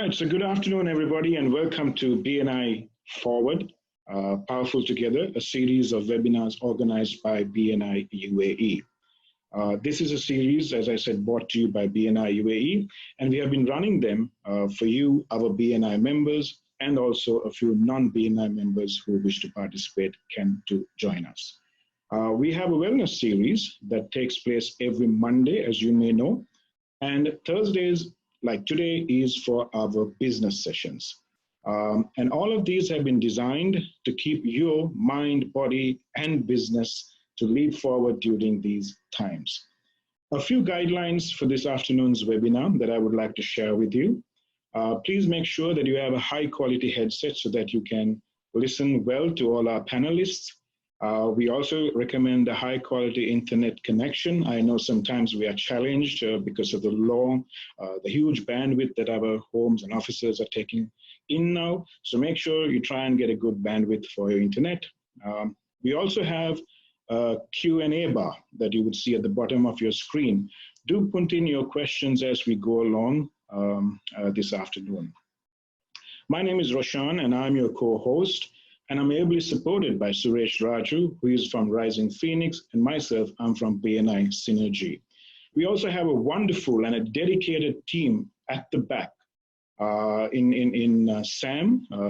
right, so good afternoon, everybody, and welcome to BNI Forward, Powerful Together, a series of webinars organized by BNI UAE. This is a series, as I said, brought to you by BNI UAE, and we have been running them for you, our BNI members, and also a few non-BNI members who wish to participate can to join us. We have a wellness series that takes place every Monday, as you may know, and Thursdays, like today, is for our business sessions. And all of these have been designed to keep your mind, body, and business to lead forward during these times. A few guidelines for this afternoon's webinar that I would like to share with you. Please make sure that you have a high quality headset so that you can listen well to all our panelists. We also recommend a high quality internet connection. I know sometimes we are challenged because of the huge bandwidth that our homes and offices are taking in now. So make sure you try and get a good bandwidth for your internet. We also have a Q&A bar that you would see at the bottom of your screen. Do put in your questions as we go along this afternoon. My name is Roshan and I'm your co-host. And I'm ably supported by Suresh Raju, who is from Rising Phoenix, and myself, I'm from BNI Synergy. We also have a wonderful and a dedicated team at the back. Sam,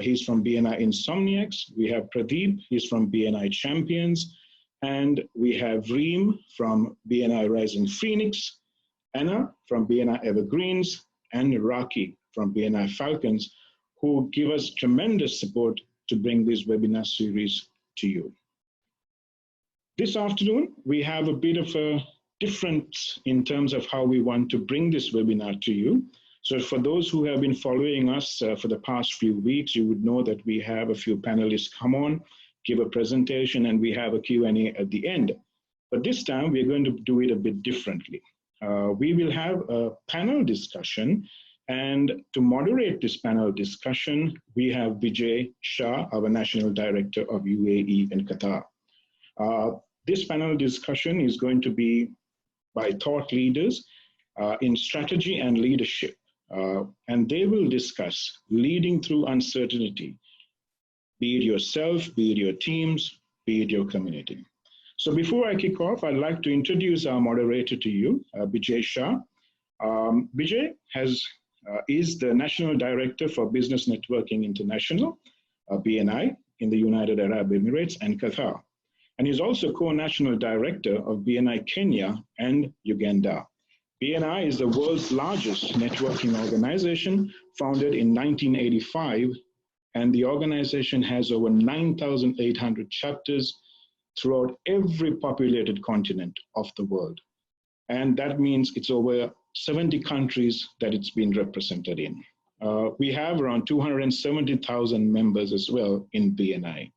he's from BNI Insomniacs. We have Pradeep, he's from BNI Champions. And we have Reem from BNI Rising Phoenix, Anna from BNI Evergreens, and Raki from BNI Falcons, who give us tremendous support to bring this webinar series to you. This afternoon, we have a bit of a difference in terms of how we want to bring this webinar to you. So for those who have been following us for the past few weeks, you would know that we have a few panelists come on, give a presentation, and we have a Q&A at the end. But this time, we're going to do it a bit differently. We will have a panel discussion. And to moderate this panel discussion, we have Vijay Shah, our National Director of UAE and Qatar. This panel discussion is going to be by thought leaders in strategy and leadership. And they will discuss leading through uncertainty, be it yourself, be it your teams, be it your community. So before I kick off, I'd like to introduce our moderator to you, Vijay Shah. Vijay is the National Director for Business Networking International, BNI, in the United Arab Emirates and Qatar. And he's also co-national director of BNI Kenya and Uganda. BNI is the world's largest networking organization, founded in 1985, and the organization has over 9,800 chapters throughout every populated continent of the world. And that means it's over 70 countries that it's been represented in. We have around 270,000 members as well in BNI.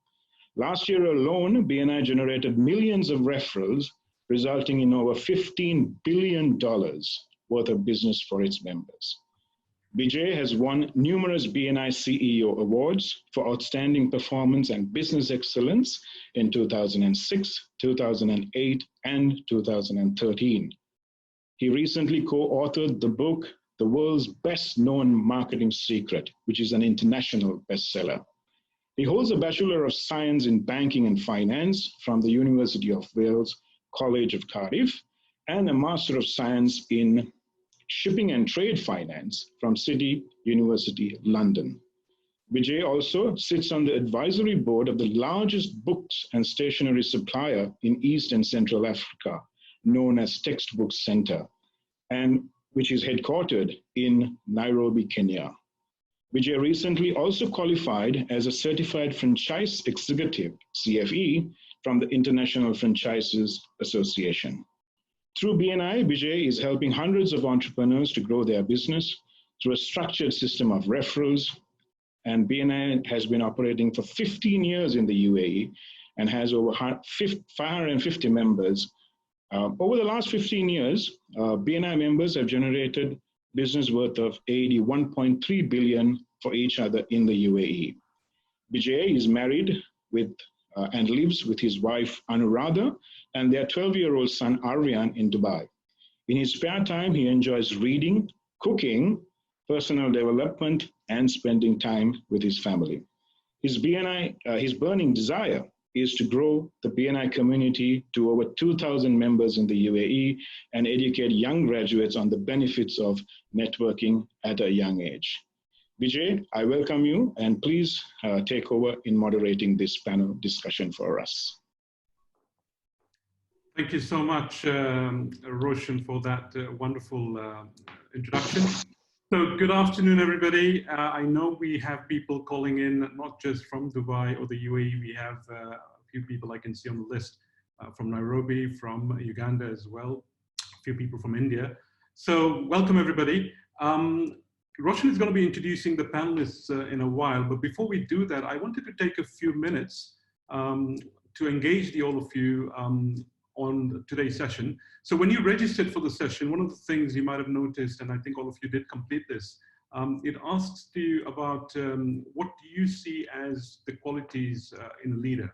Last year alone, BNI generated millions of referrals, resulting in over $15 billion worth of business for its members. Vijay has won numerous BNI CEO awards for outstanding performance and business excellence in 2006, 2008, and 2013. He recently co-authored the book, The World's Best Known Marketing Secret, which is an international bestseller. He holds a Bachelor of Science in Banking and Finance from the University of Wales College of Cardiff, and a Master of Science in Shipping and Trade Finance from City University, London. Vijay also sits on the advisory board of the largest books and stationery supplier in East and Central Africa, known as Textbook Center, and which is headquartered in Nairobi, Kenya. Vijay recently also qualified as a Certified Franchise Executive, CFE, from the International Franchises Association. Through BNI, Vijay is helping hundreds of entrepreneurs to grow their business through a structured system of referrals, and BNI has been operating for 15 years in the UAE and has over 550 members. Over the last 15 years, BNI members have generated business worth of $81.3 billion for each other in the UAE. Vijay is married and lives with his wife Anuradha and their 12-year-old son Aryan in Dubai. In his spare time, he enjoys reading, cooking, personal development, and spending time with his family. His his burning desire is to grow the BNI community to over 2,000 members in the UAE and educate young graduates on the benefits of networking at a young age. Vijay, I welcome you, and please take over in moderating this panel discussion for us. Thank you so much, Roshan, for that wonderful introduction. So good afternoon, everybody. I know we have people calling in, not just from Dubai or the UAE. We have a few people I can see on the list from Nairobi, from Uganda as well, a few people from India. So welcome, everybody. Roshan is going to be introducing the panelists in a while, but before we do that, I wanted to take a few minutes to engage all of you on today's session. So when you registered for the session, one of the things you might have noticed, and I think all of you did complete this, it asks you about what do you see as the qualities in a leader?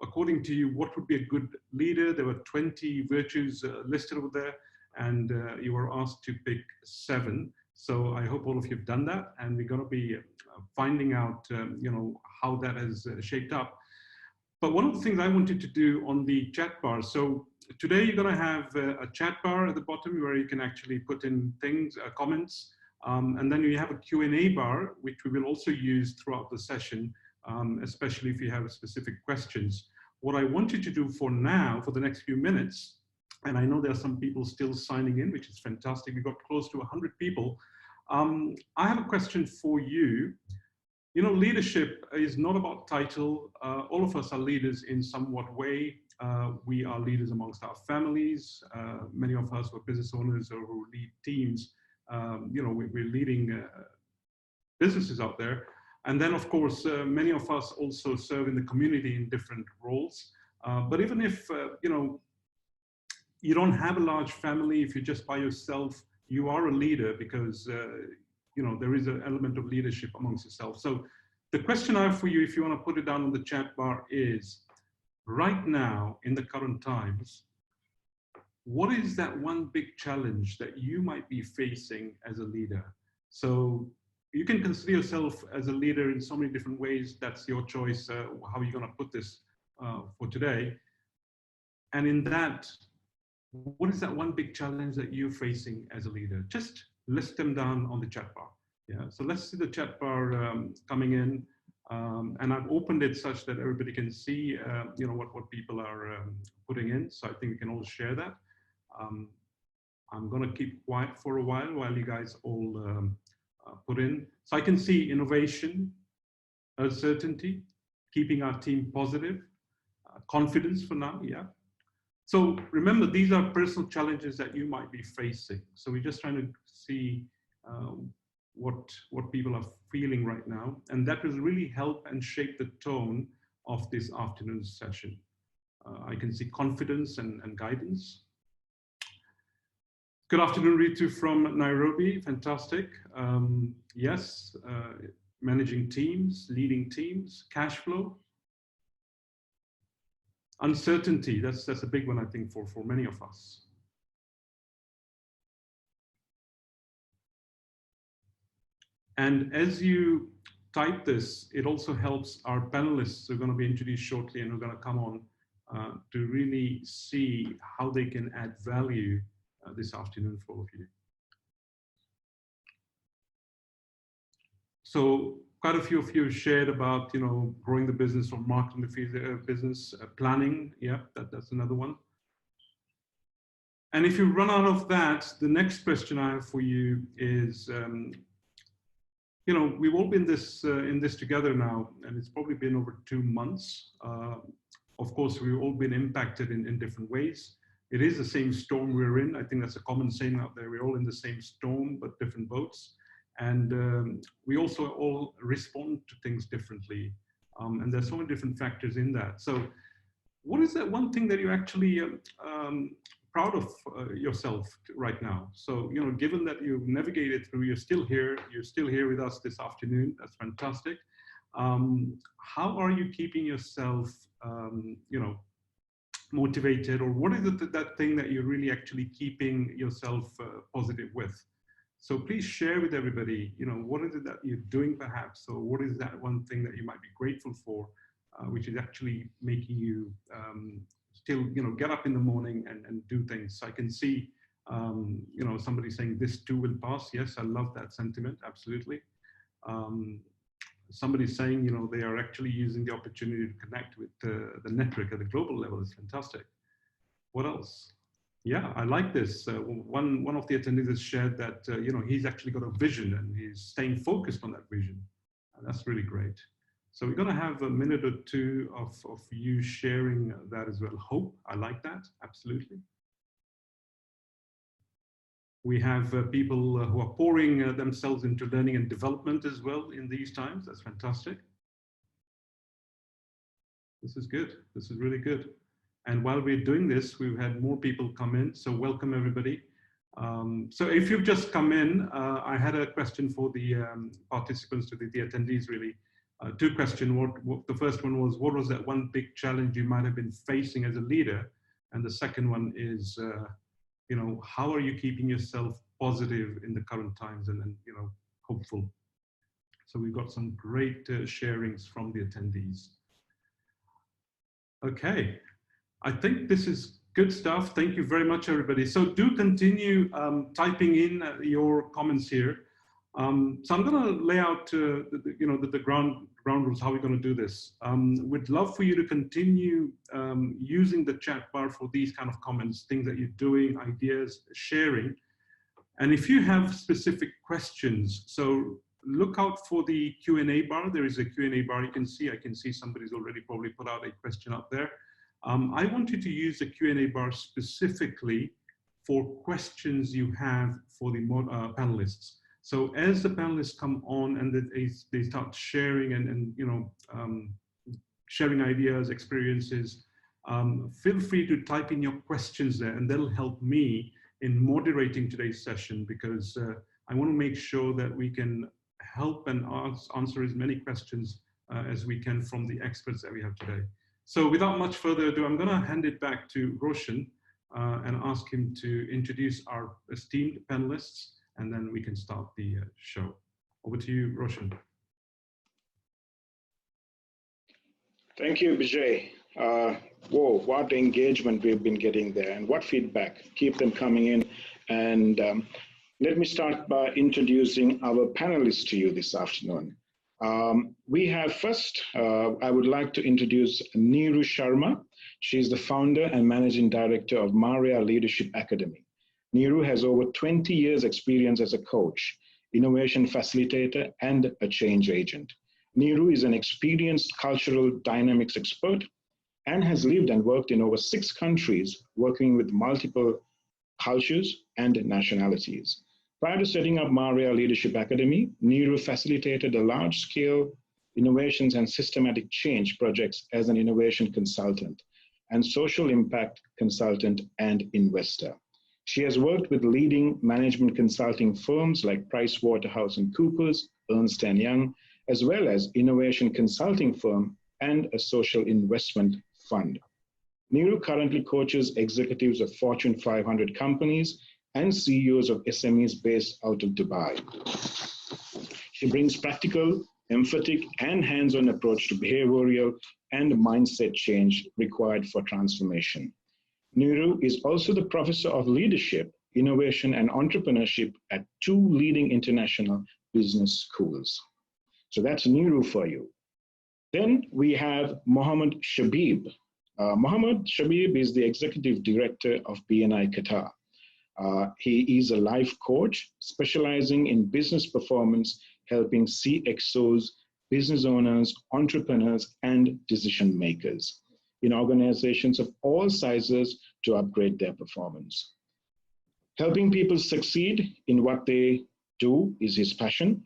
According to you, what would be a good leader? There were 20 virtues listed over there, and you were asked to pick 7. So I hope all of you have done that, and we're going to be finding out, you know, how that has shaped up. But one of the things I wanted to do on the chat bar, so today you're going to have a chat bar at the bottom where you can actually put in things, comments, and then you have a Q&A bar, which we will also use throughout the session, especially if you have specific questions. What I want you to do for now, for the next few minutes, and I know there are some people still signing in, which is fantastic. We've got close to 100 people. I have a question for you. You know, leadership is not about title. All of us are leaders in somewhat way. We are leaders amongst our families. Many of us who are business owners or who lead teams, you know, we're leading businesses out there. And then, of course, many of us also serve in the community in different roles. But even if, you know, you don't have a large family, if you're just by yourself, you are a leader because you know, there is an element of leadership amongst yourself. So the question I have for you, if you want to put it down on the chat bar, is right now in the current times, what is that one big challenge that you might be facing as a leader? So you can consider yourself as a leader in so many different ways. That's your choice, how you're going to put this for today. And in that, what is that one big challenge that you're facing as a leader? Just list them down on the chat bar. Yeah, so let's see the chat bar coming in, and I've opened it such that everybody can see, you know, what people are putting in. So I think we can all share that. I'm going to keep quiet for a while you guys all put in. So I can see innovation, uncertainty, keeping our team positive, confidence for now. Yeah. So remember, these are personal challenges that you might be facing. So we're just trying to see what people are feeling right now. And that will really help and shape the tone of this afternoon's session. I can see confidence and guidance. Good afternoon, Ritu from Nairobi. Fantastic. Yes, managing teams, leading teams, cash flow. Uncertainty, that's a big one, I think, for many of us. And as you type this, it also helps our panelists who are going to be introduced shortly and who are going to come on to really see how they can add value this afternoon for all of you. So quite a few of you shared about, you know, growing the business or marketing the business, planning. Yeah, that's another one. And if you run out of that, the next question I have for you is, you know, we've all been in this together now, and it's probably been over 2 months. Of course, we've all been impacted in different ways. It is the same storm we're in. I think that's a common saying out there. We're all in the same storm, but different boats. And we also all respond to things differently. And there's so many different factors in that. So what is that one thing that you're actually proud of yourself right now? So, you know, given that you've navigated through, you're still here with us this afternoon. That's fantastic. How are you keeping yourself, you know, motivated, or what is it that thing that you're really actually keeping yourself positive with? So please share with everybody, what is it that you're doing perhaps, or what is that one thing that you might be grateful for, which is actually making you still, get up in the morning and do things. So I can see, somebody saying this too will pass. Yes, I love that sentiment, absolutely. Somebody's saying, they are actually using the opportunity to connect with the network at the global level. Is fantastic. What else? Yeah, I like this. One of the attendees has shared that, he's actually got a vision and he's staying focused on that vision. And that's really great. So we're going to have a minute or two of you sharing that as well. Hope, I like that, absolutely. We have people who are pouring themselves into learning and development as well in these times. That's fantastic. This is good. This is really good. And while we're doing this, we've had more people come in. So welcome everybody. So if you've just come in, I had a question for the participants, to the attendees really. Two questions. The first one was, what was that one big challenge you might have been facing as a leader? And the second one is, how are you keeping yourself positive in the current times and hopeful? So we've got some great sharings from the attendees. Okay, I think this is good stuff. Thank you very much, everybody. So do continue typing in your comments here. So I'm going to lay out, the ground rules, how we're going to do this. We'd love for you to continue using the chat bar for these kind of comments, things that you're doing, ideas, sharing. And if you have specific questions, so look out for the Q&A bar. There is a Q&A bar you can see. I can see somebody's already probably put out a question up there. I want you to use the Q&A bar specifically for questions you have for the panelists. So as the panelists come on and they start sharing and sharing ideas, experiences, feel free to type in your questions there, and that'll help me in moderating today's session, because I want to make sure that we can help and answer as many questions as we can from the experts that we have today. So without much further ado, I'm going to hand it back to Roshan and ask him to introduce our esteemed panelists, and then we can start the show. Over to you, Roshan. Thank you, Vijay. Whoa, what engagement we've been getting there, and what feedback. Keep them coming in. And let me start by introducing our panelists to you this afternoon. We have first, I would like to introduce Neeru Sharma. She's the founder and managing director of Maria Leadership Academy. Neeru has over 20 years experience as a coach, innovation facilitator, and a change agent. Neeru is an experienced cultural dynamics expert and has lived and worked in over 6 countries, working with multiple cultures and nationalities. Prior to setting up Maria Leadership Academy, Neeru facilitated a large-scale innovations and systematic change projects as an innovation consultant and social impact consultant and investor. She has worked with leading management consulting firms like PricewaterhouseCoopers, Ernst & Young, as well as innovation consulting firm and a social investment fund. Neeru currently coaches executives of Fortune 500 companies and CEOs of SMEs based out of Dubai. She brings practical, emphatic, and hands-on approach to behavioral and mindset change required for transformation. Neeru is also the professor of leadership, innovation, and entrepreneurship at 2 leading international business schools. So that's Neeru for you. Then we have Mohammed Shabib. Mohammed Shabib is the executive director of BNI Qatar. He is a life coach specializing in business performance, helping CXOs, business owners, entrepreneurs, and decision makers in organizations of all sizes to upgrade their performance. Helping people succeed in what they do is his passion.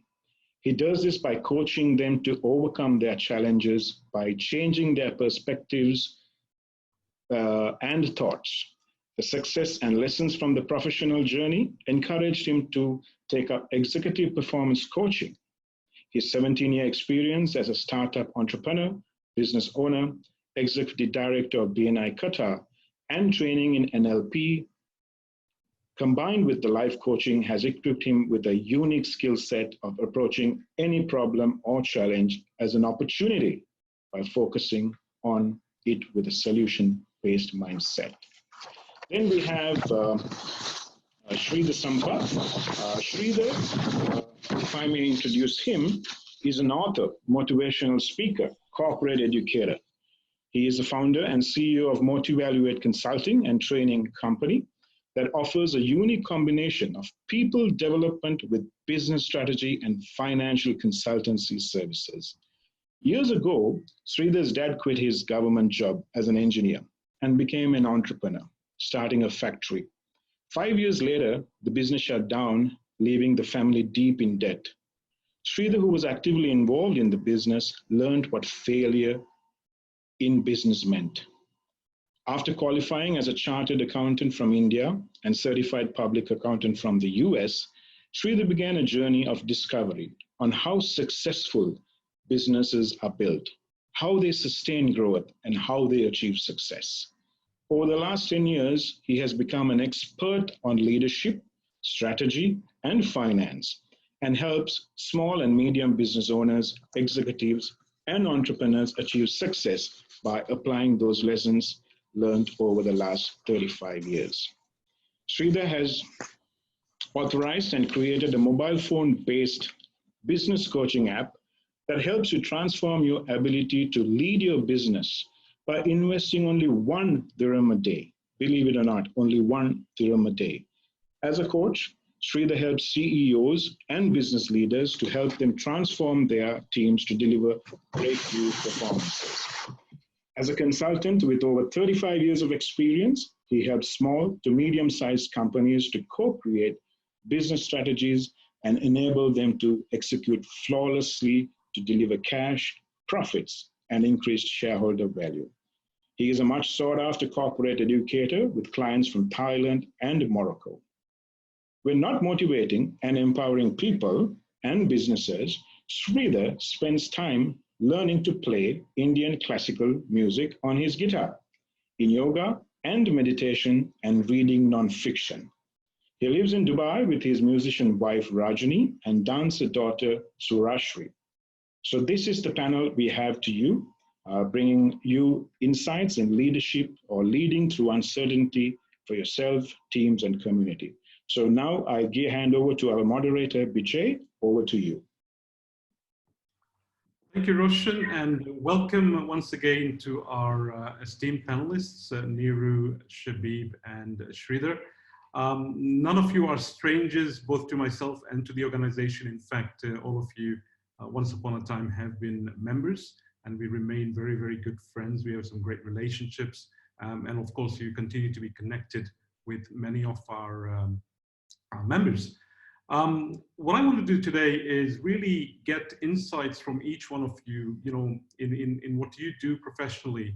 He does this by coaching them to overcome their challenges, by changing their perspectives and thoughts. The success and lessons from the professional journey encouraged him to take up executive performance coaching. His 17-year experience as a startup entrepreneur, business owner, executive director of BNI Qatar, and training in NLP, combined with the life coaching, has equipped him with a unique skill set of approaching any problem or challenge as an opportunity by focusing on it with a solution-based mindset. Then we have Sridhar Sampath. Sridhar, if I may introduce him, is an author, motivational speaker, corporate educator. He is the founder and CEO of Motivaluate Consulting and Training Company that offers a unique combination of people development with business strategy and financial consultancy services. Years ago, Sridhar's dad quit his government job as an engineer and became an entrepreneur, starting a factory. 5 years later, the business shut down, leaving the family deep in debt. Sridhar, who was actively involved in the business, learned what failure in business meant. After qualifying as a chartered accountant from India and certified public accountant from the US, Sridhar began a journey of discovery on how successful businesses are built, how they sustain growth, and how they achieve success. Over the last 10 years, he has become an expert on leadership, strategy, and finance, and helps small and medium business owners, executives, and entrepreneurs achieve success by applying those lessons learned over the last 35 years. Sridhar has authorized and created a mobile phone-based business coaching app that helps you transform your ability to lead your business by investing only 1 dirham a day. Believe it or not, only 1 dirham a day. As a coach, Sridhar helps CEOs and business leaders to help them transform their teams to deliver breakthrough performances. As a consultant with over 35 years of experience, he helps small to medium-sized companies to co-create business strategies and enable them to execute flawlessly to deliver cash, profits, and increased shareholder value. He is a much sought-after corporate educator with clients from Thailand and Morocco. When not motivating and empowering people and businesses, Sridhar spends time learning to play Indian classical music on his guitar, in yoga and meditation, and reading nonfiction. He lives in Dubai with his musician wife Rajani and dancer daughter Surashri. So this is the panel we have to you, bringing you insights in leadership or leading through uncertainty for yourself, teams, and community. So now I hand over to our moderator, Bijay. Over to you. Thank you, Roshan, and welcome once again to our esteemed panelists, Neeru, Shabib, and Sridhar. None of you are strangers, both to myself and to the organization. In fact, all of you, once upon a time, have been members, and we remain very, very good friends. We have some great relationships, and of course, you continue to be connected with many of our members. What I want to do today is really get insights from each one of you, in what you do professionally.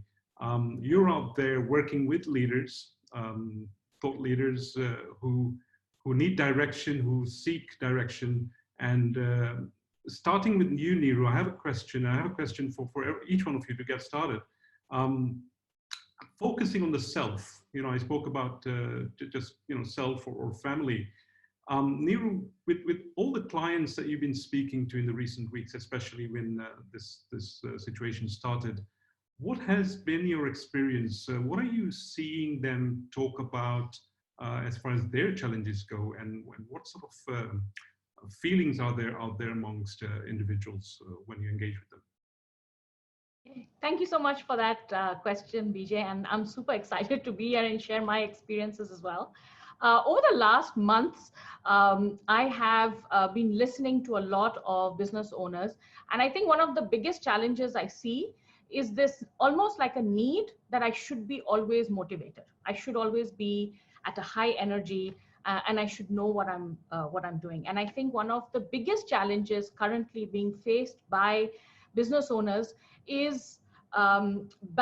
You're out there working with leaders, thought leaders who need direction, who seek direction. And starting with you, Neeru, I have a question. I have a question for each one of you to get started. Focusing on the self, I spoke about just, self or family. Neeru, with all the clients that you've been speaking to in the recent weeks, especially when this situation started, what has been your experience? What are you seeing them talk about as far as their challenges go, and what sort of feelings are there out there amongst individuals when you engage with them? Thank you so much for that question, Bijay, and I'm super excited to be here and share my experiences as well. Over the last months, I have been listening to a lot of business owners, and I think one of the biggest challenges I see is this almost like a need that I should be always motivated. I should always be at a high energy, and I should know what I'm doing. And I think one of the biggest challenges currently being faced by business owners is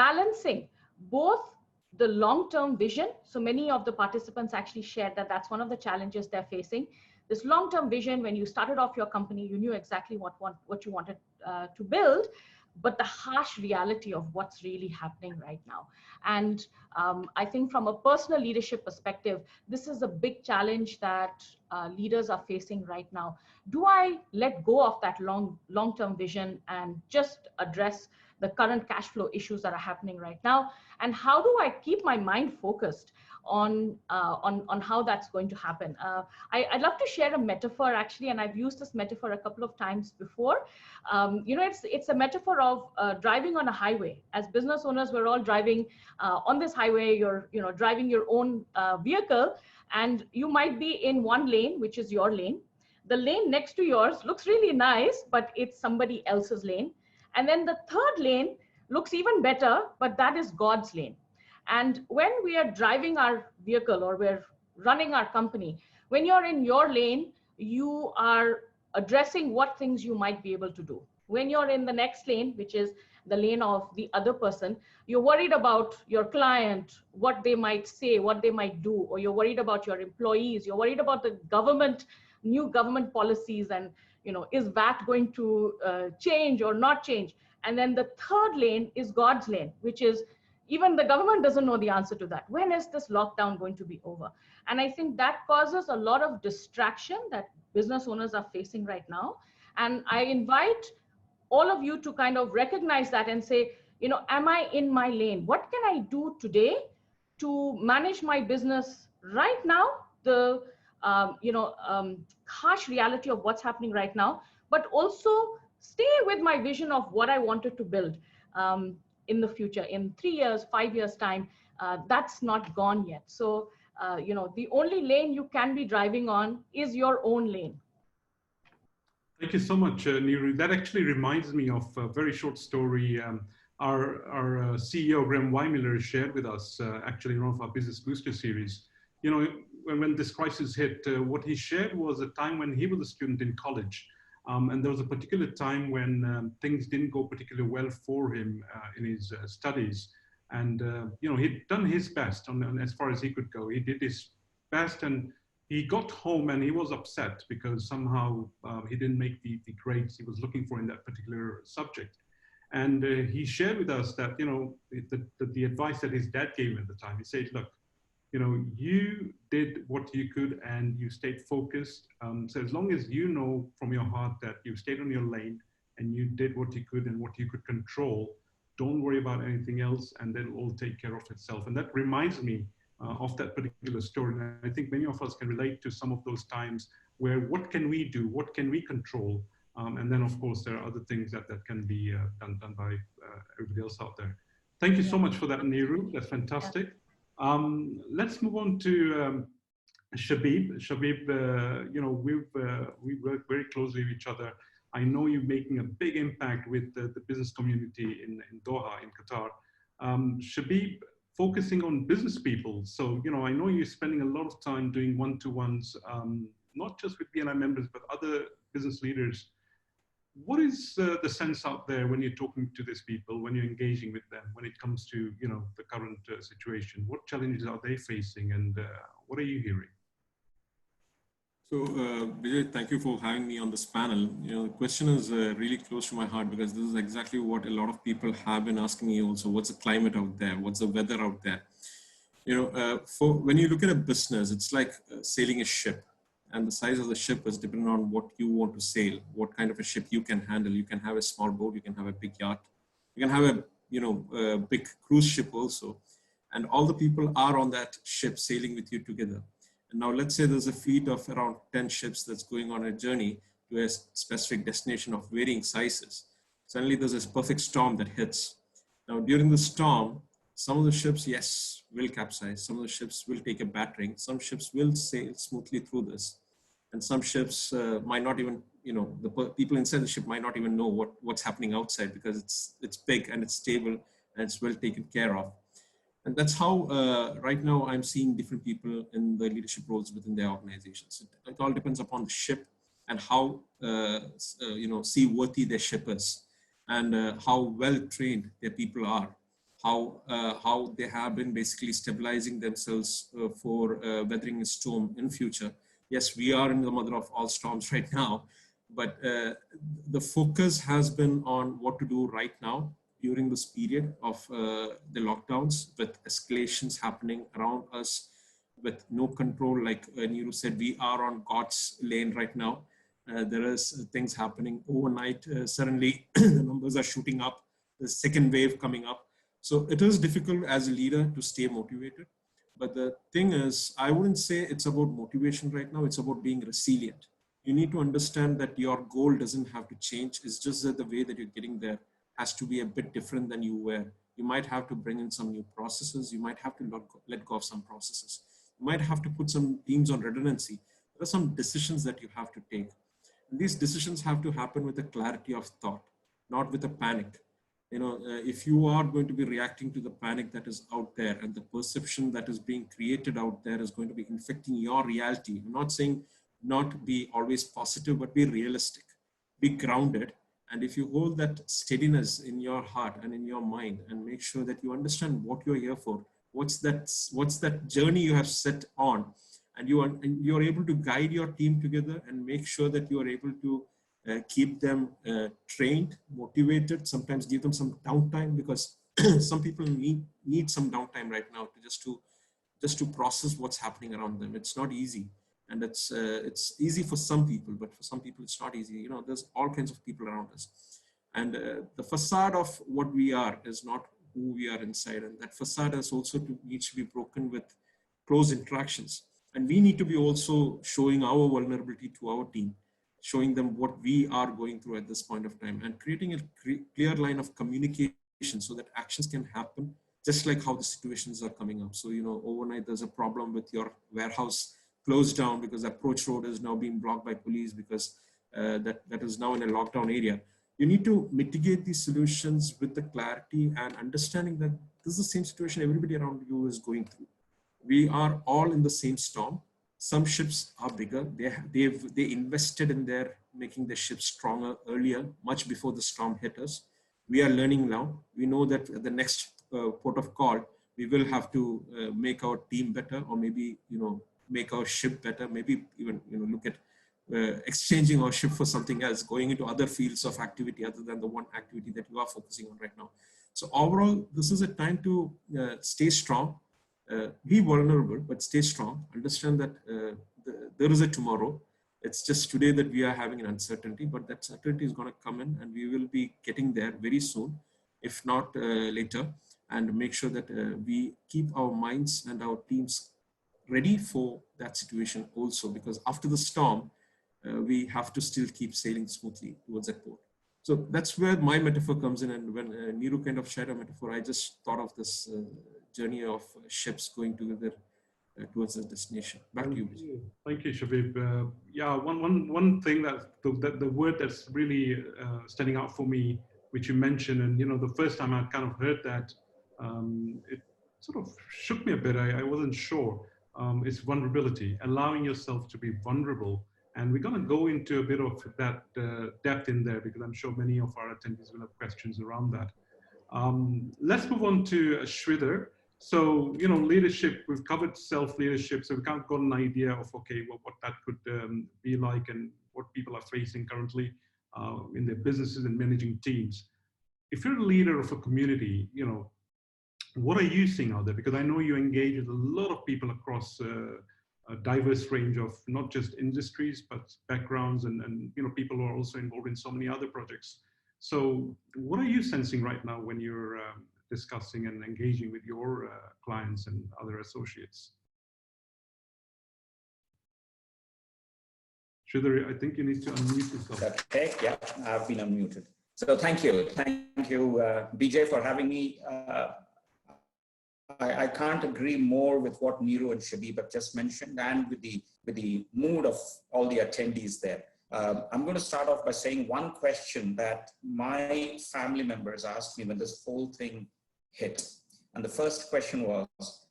balancing both the long-term vision. So many of the participants actually shared that that's one of the challenges they're facing. This long-term vision, when you started off your company, you knew exactly what you wanted to build, but the harsh reality of what's really happening right now. And I think from a personal leadership perspective, this is a big challenge that leaders are facing right now. Do I let go of that long-term vision and just address the current cash flow issues that are happening right now? And how do I keep my mind focused on how that's going to happen? I'd love to share a metaphor actually, and I've used this metaphor a couple of times before. It's a metaphor of driving on a highway. As business owners, we're all driving on this highway. You're driving your own vehicle, and you might be in one lane, which is your lane. The lane next to yours looks really nice, but it's somebody else's lane. And then the third lane looks even better, but that is God's lane. And when we are driving our vehicle or we're running our company, when you're in your lane, you are addressing what things you might be able to do. When you're in the next lane, which is the lane of the other person, you're worried about your client, what they might say, what they might do, or you're worried about your employees, you're worried about the government, new government policies, and is VAT going to change or not change? And then the third lane is God's lane, which is even the government doesn't know the answer to that. When is this lockdown going to be over? And I think that causes a lot of distraction that business owners are facing right now. And I invite all of you to kind of recognize that and say, am I in my lane? What can I do today to manage my business right now? The harsh reality of what's happening right now, but also stay with my vision of what I wanted to build in the future, in 3 years, 5 years time. That's not gone yet. So, the only lane you can be driving on is your own lane. Thank you so much, Neeru. That actually reminds me of a very short story our CEO, Graham Weimiller, shared with us actually in one of our Business Booster series. When this crisis hit, what he shared was a time when he was a student in college. And there was a particular time when things didn't go particularly well for him in his studies. And, he'd done his best on as far as he could go. He did his best, and he got home and he was upset because somehow he didn't make the grades he was looking for in that particular subject. And he shared with us that, the advice that his dad gave him at the time. He said, look, you did what you could and you stayed focused. So as long as you know from your heart that you stayed on your lane and you did what you could and what you could control, don't worry about anything else, and then it will take care of itself. And that reminds me of that particular story. And I think many of us can relate to some of those times where what can we do? What can we control? And then, of course, there are other things that can be done by everybody else out there. Thank you so much for that, Neeru. That's fantastic. Let's move on to Shabib. Shabib, we work very closely with each other. I know you're making a big impact with the business community in Doha, in Qatar. Shabib, focusing on business people. So, I know you're spending a lot of time doing one-to-ones, not just with BNI members, but other business leaders. What is the sense out there when you're talking to these people, when you're engaging with them, when it comes to, the current situation? What challenges are they facing, and what are you hearing? So, Vijay, thank you for having me on this panel. The question is really close to my heart, because this is exactly what a lot of people have been asking me also. What's the climate out there? What's the weather out there? When you look at a business, it's like sailing a ship. And the size of the ship is dependent on what you want to sail, what kind of a ship you can handle. You can have a small boat, you can have a big yacht, you can have a big cruise ship also. And all the people are on that ship sailing with you together. And now let's say there's a fleet of around 10 ships that's going on a journey to a specific destination of varying sizes. Suddenly there's this perfect storm that hits. Now during the storm, some of the ships, yes, will capsize. Some of the ships will take a battering. Some ships will sail smoothly through this. And some ships might not even, the people inside the ship might not even know what's happening outside, because it's big and it's stable and it's well taken care of. And that's how right now I'm seeing different people in the leadership roles within their organizations. It all depends upon the ship and how seaworthy their ship is, and how well trained their people are, how they have been basically stabilizing themselves for weathering a storm in future. Yes, we are in the mother of all storms right now, But the focus has been on what to do right now during this period of the lockdowns, with escalations happening around us, with no control. Like Neeru said, we are on God's lane right now. There is things happening overnight. Suddenly, the numbers are shooting up. The second wave coming up. So it is difficult as a leader to stay motivated. But the thing is, I wouldn't say it's about motivation right now. It's about being resilient. You need to understand that your goal doesn't have to change. It's just that the way that you're getting there has to be a bit different than you were. You might have to bring in some new processes. You might have to let go of some processes. You might have to put some teams on redundancy. There are some decisions that you have to take. And these decisions have to happen with a clarity of thought, not with a panic. If you are going to be reacting to the panic that is out there, and the perception that is being created out there is going to be infecting your reality. I'm not saying not be always positive, but be realistic, be grounded. And if you hold that steadiness in your heart and in your mind, and make sure that you understand what you're here for, what's that journey you have set on, and you're able to guide your team together and make sure that you are able to keep them trained, motivated, sometimes give them some downtime, because some people need some downtime right now just to process what's happening around them. It's not easy. And it's easy for some people, but for some people it's not easy. There's all kinds of people around us. And the facade of what we are is not who we are inside. And that facade is also needs to be broken with close interactions. And we need to be also showing our vulnerability to our team, showing them what we are going through at this point of time, and creating a clear line of communication so that actions can happen, just like how the situations are coming up. So, overnight there's a problem with your warehouse closed down because the approach road is now being blocked by police because that is now in a lockdown area. You need to mitigate these solutions with the clarity and understanding that this is the same situation everybody around you is going through. We are all in the same storm. Some ships are bigger. They invested in making the ships stronger earlier, much before the storm hit us. We are learning now. We know that at the next port of call, we will have to make our team better, or maybe, make our ship better, maybe even, look at exchanging our ship for something else, going into other fields of activity other than the one activity that you are focusing on right now. So overall, this is a time to stay strong. Be vulnerable, but stay strong. Understand that there is a tomorrow. It's just today that we are having an uncertainty, but that certainty is going to come in, and we will be getting there very soon, if not later. And make sure that we keep our minds and our teams ready for that situation also, because after the storm, we have to still keep sailing smoothly towards that port. So that's where my metaphor comes in. And when Neeru kind of shared a metaphor, I just thought of this journey of ships going together towards the destination. Back to you. Thank you, Shabib. Yeah, one thing that the word that's really standing out for me, which you mentioned, and the first time I kind of heard that, it sort of shook me a bit. I wasn't sure. It's vulnerability, allowing yourself to be vulnerable. And we're going to go into a bit of that depth in there, because I'm sure many of our attendees will have questions around that. Let's move on to Shridhar. So, leadership, we've covered self-leadership, so we kind of got an idea of, okay, what that could be like, and what people are facing currently in their businesses and managing teams. If you're a leader of a community, what are you seeing out there? Because I know you engage with a lot of people across a diverse range of not just industries, but backgrounds, and people who are also involved in so many other projects. So what are you sensing right now when you're discussing and engaging with your clients and other associates? Shridhar, I think you need to unmute yourself. Okay, yeah, I've been unmuted. So thank you, BJ, for having me. I can't agree more with what Neeru and Shabib have just mentioned, and with the mood of all the attendees there. I'm going to start off by saying one question that my family members asked me when this whole thing hit. And the first question was,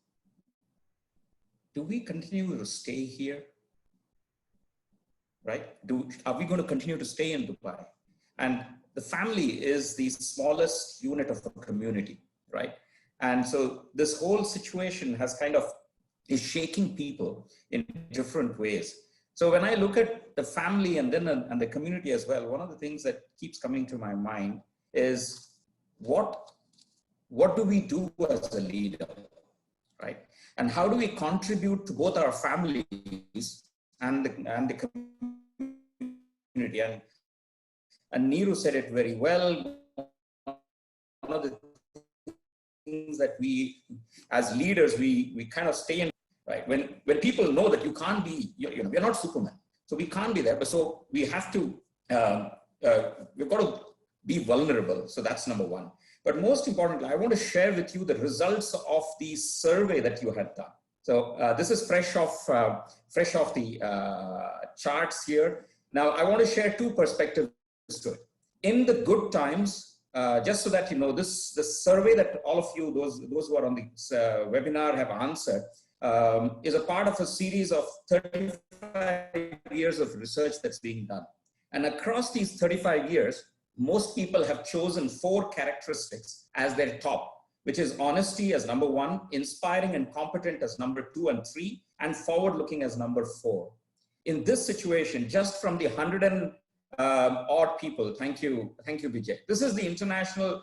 do we continue to stay here? Right? Are we going to continue to stay in Dubai? And the family is the smallest unit of the community, right? And so this whole situation is shaking people in different ways. So when I look at the family and then and the community as well, one of the things that keeps coming to my mind is what do we do as a leader, right? And how do we contribute to both our families and the community? And Neeru said it very well. One of the things that we, as leaders, we kind of stay in, right? When people know that you can't be, we're not Superman, so we can't be there. But so we have to, we've got to be vulnerable. So that's number one. But most importantly, I want to share with you the results of the survey that you had done. So this is fresh off the charts here. Now, I want to share two perspectives to it. In the good times, just so that you know, the survey that all of you, those who are on the webinar have answered, is a part of a series of 35 years of research that's being done. And across these 35 years, most people have chosen 4 characteristics as their top, which is honesty as number 1, inspiring and competent as number 2 and 3, and forward-looking as number 4. In this situation, just from the 100 odd people, thank you, Vijay. This is the international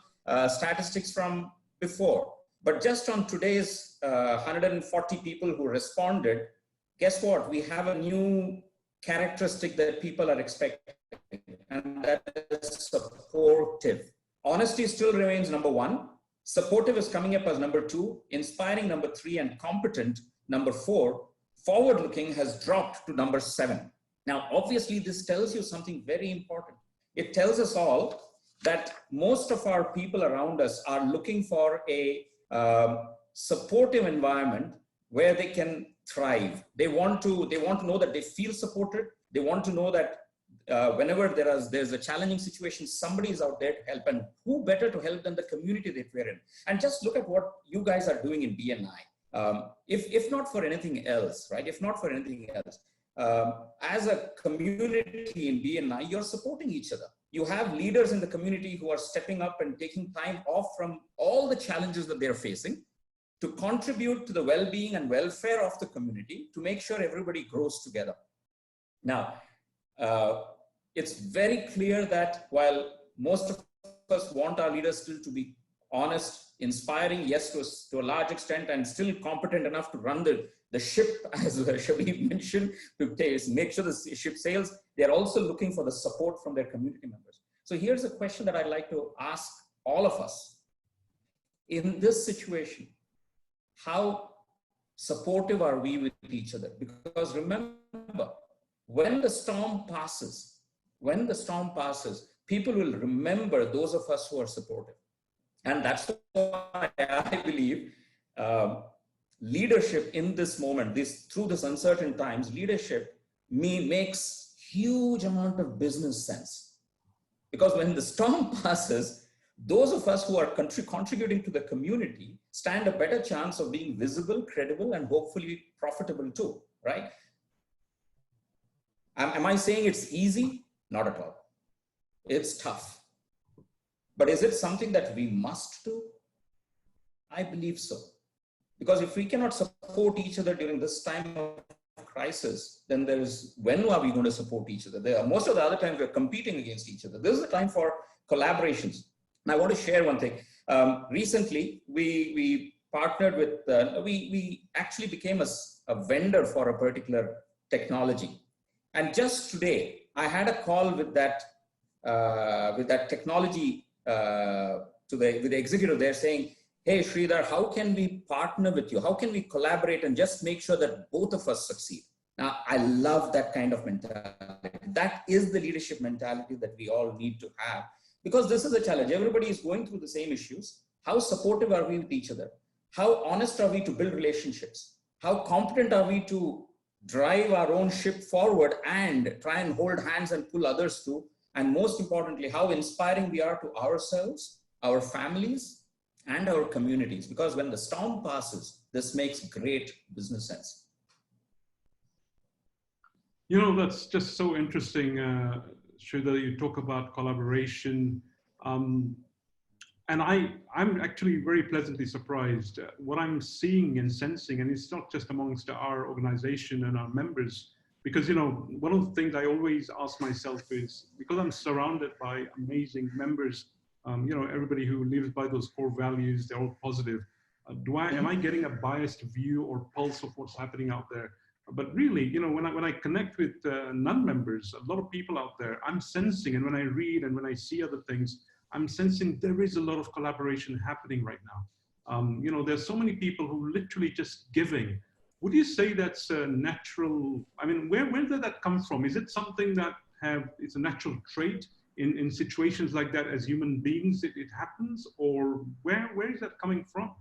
statistics from before. But just on today's 140 people who responded, guess what? We have a new characteristic that people are expecting, and that is supportive. Honesty still remains number 1. Supportive is coming up as number 2, inspiring number 3, and competent number 4. Forward-looking has dropped to number 7. Now, obviously, this tells you something very important. It tells us all that most of our people around us are looking for a supportive environment where they can thrive. They want to know that they feel supported. They want to know that whenever there's a challenging situation, somebody is out there to help, and who better to help than the community that we're in. And just look at what you guys are doing in BNI. If not for anything else, right? If not for anything else, as a community in BNI, you're supporting each other. You have leaders in the community who are stepping up and taking time off from all the challenges that they're facing to contribute to the well-being and welfare of the community, to make sure everybody grows together. Now, it's very clear that while most of us want our leaders still to be honest, inspiring, yes, to a large extent, and still competent enough to run the ship, as Shabib mentioned, to make sure the ship sails, they're also looking for the support from their community members. So here's a question that I'd like to ask all of us. In this situation, how supportive are we with each other? Because remember, when the storm passes, people will remember those of us who are supportive. And that's why I believe leadership in this moment, through this uncertain times, leadership makes huge amount of business sense. Because when the storm passes, those of us who are contributing to the community stand a better chance of being visible, credible, and hopefully profitable too, right? Am I saying it's easy? Not at all. It's tough. But is it something that we must do? I believe so. Because if we cannot support each other during this time of crisis, then when are we going to support each other? Most of the other times we're competing against each other. This is the time for collaborations. And I want to share one thing. Recently, we partnered with, we actually became a vendor for a particular technology. And just today, I had a call with that technology, with the executive there saying, hey, Sridhar, how can we partner with you? How can we collaborate and just make sure that both of us succeed? Now, I love that kind of mentality. That is the leadership mentality that we all need to have, because this is a challenge. Everybody is going through the same issues. How supportive are we with each other? How honest are we to build relationships? How competent are we to drive our own ship forward and try and hold hands and pull others through? And most importantly, how inspiring we are to ourselves, our families, and our communities. Because when the storm passes, this makes great business sense. You know, that's just so interesting, Sridhar, you talk about collaboration. And I'm actually very pleasantly surprised. What I'm seeing and sensing, and it's not just amongst our organization and our members, Because, you know, one of the things I always ask myself is, because I'm surrounded by amazing members, you know, everybody who lives by those core values, they're all positive. Am I getting a biased view or pulse of what's happening out there? But really, you know, when I connect with non-members, a lot of people out there, I'm sensing, and when I read and when I see other things, I'm sensing there is a lot of collaboration happening right now. You know, there's so many people who literally just giving. Would you say that's a natural? I mean, where did that come from? Is it something that it's a natural trait in situations like that as human beings? It happens, or where is that coming from?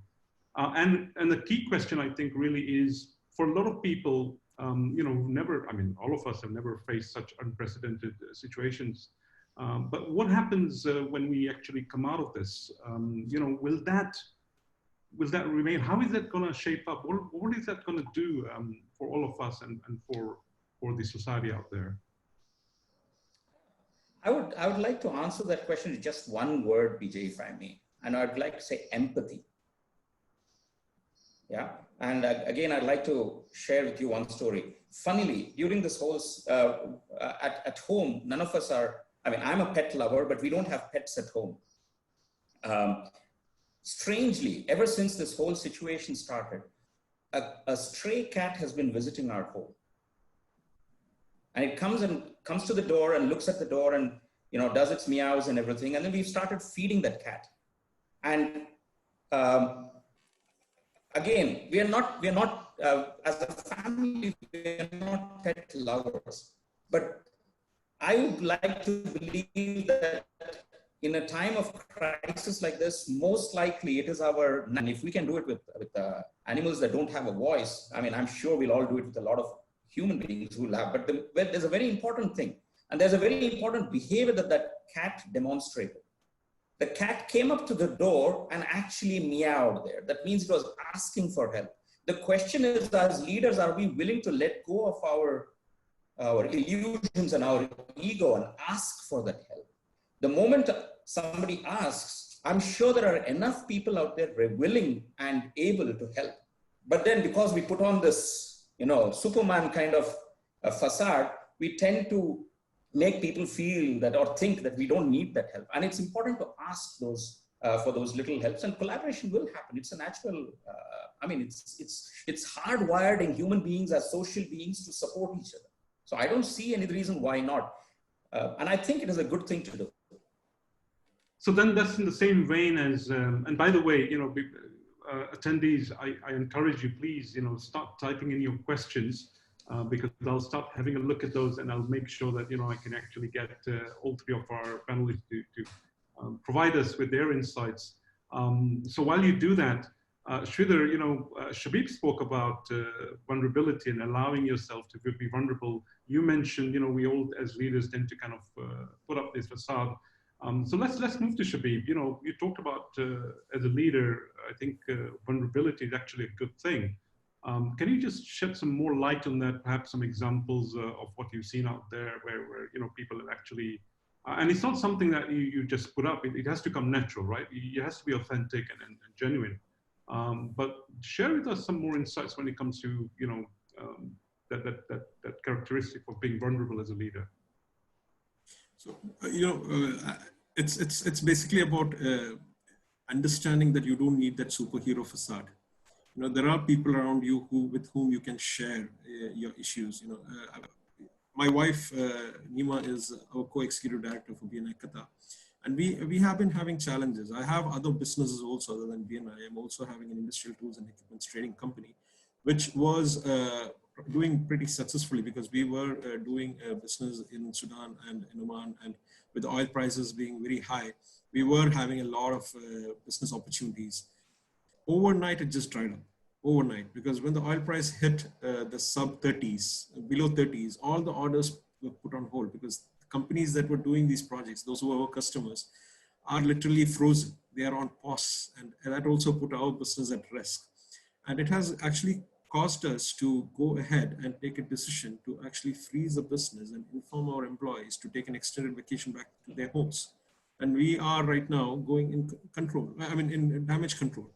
And the key question, I think, really is for a lot of people, you know, never, I mean, all of us have never faced such unprecedented situations. But what happens when we actually come out of this? You know, will that remain? How is that going to shape up? What is that going to do for all of us and for the society out there? I would like to answer that question with just one word, BJ, if I may. And I'd like to say empathy. Yeah. And again, I'd like to share with you one story. Funnily, during this whole, at home, none of us are, I mean, I'm a pet lover, but we don't have pets at home. Strangely, ever since this whole situation started, a stray cat has been visiting our home. And it comes to the door and looks at the door and, you know, does its meows and everything. And then we've started feeding that cat. And again, we are not as a family, we are not pet lovers. But I would like to believe that in a time of crisis like this, most likely it is and if we can do it with animals that don't have a voice, I mean, I'm sure we'll all do it with a lot of human beings who laugh. But there's a very important thing, and there's a very important behavior that cat demonstrated. The cat came up to the door and actually meowed there. That means it was asking for help. The question is, as leaders, are we willing to let go of our illusions and our ego and ask for that help? The moment somebody asks, I'm sure there are enough people out there willing and able to help. But then because we put on this, you know, Superman kind of a facade, we tend to make people feel that or think that we don't need that help. And it's important to ask those for those little helps, and collaboration will happen. It's a natural, I mean, it's hardwired in human beings as social beings to support each other. So I don't see any reason why not. And I think it is a good thing to do. So then that's in the same vein as, and by the way, you know, attendees, I encourage you, please, you know, start typing in your questions because I'll start having a look at those and I'll make sure that, you know, I can actually get all three of our panelists to provide us with their insights. So while you do that, Sridhar, you know, Shabib spoke about vulnerability and allowing yourself to be vulnerable. You mentioned, you know, we all as leaders tend to kind of put up this facade. So let's move to Shabib. You know, you talked about as a leader, I think vulnerability is actually a good thing. Can you just shed some more light on that? Perhaps some examples of what you've seen out there, where you know people have actually, and it's not something that you just put up. It has to come natural, right? It has to be authentic and genuine. But share with us some more insights when it comes to, you know, that characteristic of being vulnerable as a leader. So you know, it's basically about understanding that you don't need that superhero facade. You know, there are people around you with whom you can share your issues. You know, my wife Nima is our co-executive director for BNI Qatar, and we have been having challenges. I have other businesses also other than BNI. I'm also having an industrial tools and equipment trading company, which was doing pretty successfully because we were doing business in Sudan and in Oman, and with the oil prices being very high, we were having a lot of business opportunities. Overnight, it just dried up. Overnight, because when the oil price hit the sub 30s, below 30s, all the orders were put on hold because the companies that were doing these projects, those who were our customers, are literally frozen. They are on pause, and that also put our business at risk. And it has actually caused us to go ahead and take a decision to actually freeze the business and inform our employees to take an extended vacation back to their homes. And we are right now going in control, I mean, in damage control.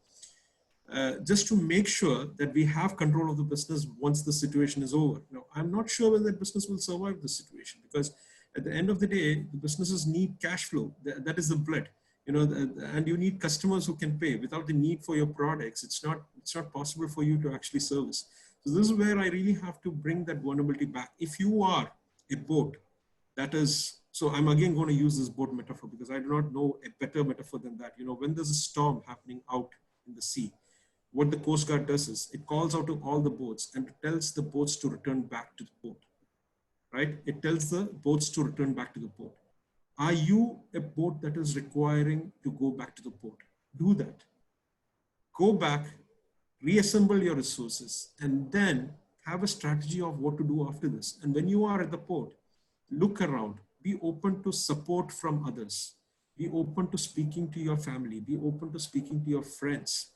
just to make sure that we have control of the business once the situation is over. Now, I'm not sure whether that business will survive this situation, because at the end of the day, the businesses need cash flow. That is the blood, you know, and you need customers who can pay. Without the need for your products, it's not possible for you to actually service. So this is where I really have to bring that vulnerability back. If you are a boat that is, so I'm again going to use this boat metaphor because I do not know a better metaphor than that. You know, when there's a storm happening out in the sea, what the Coast Guard does is it calls out to all the boats and tells the boats to return back to the port, right? It tells the boats to return back to the port. Are you a boat that is requiring to go back to the port? Do that. Go back, reassemble your resources, and then have a strategy of what to do after this. And when you are at the port, look around, be open to support from others, be open to speaking to your family, be open to speaking to your friends.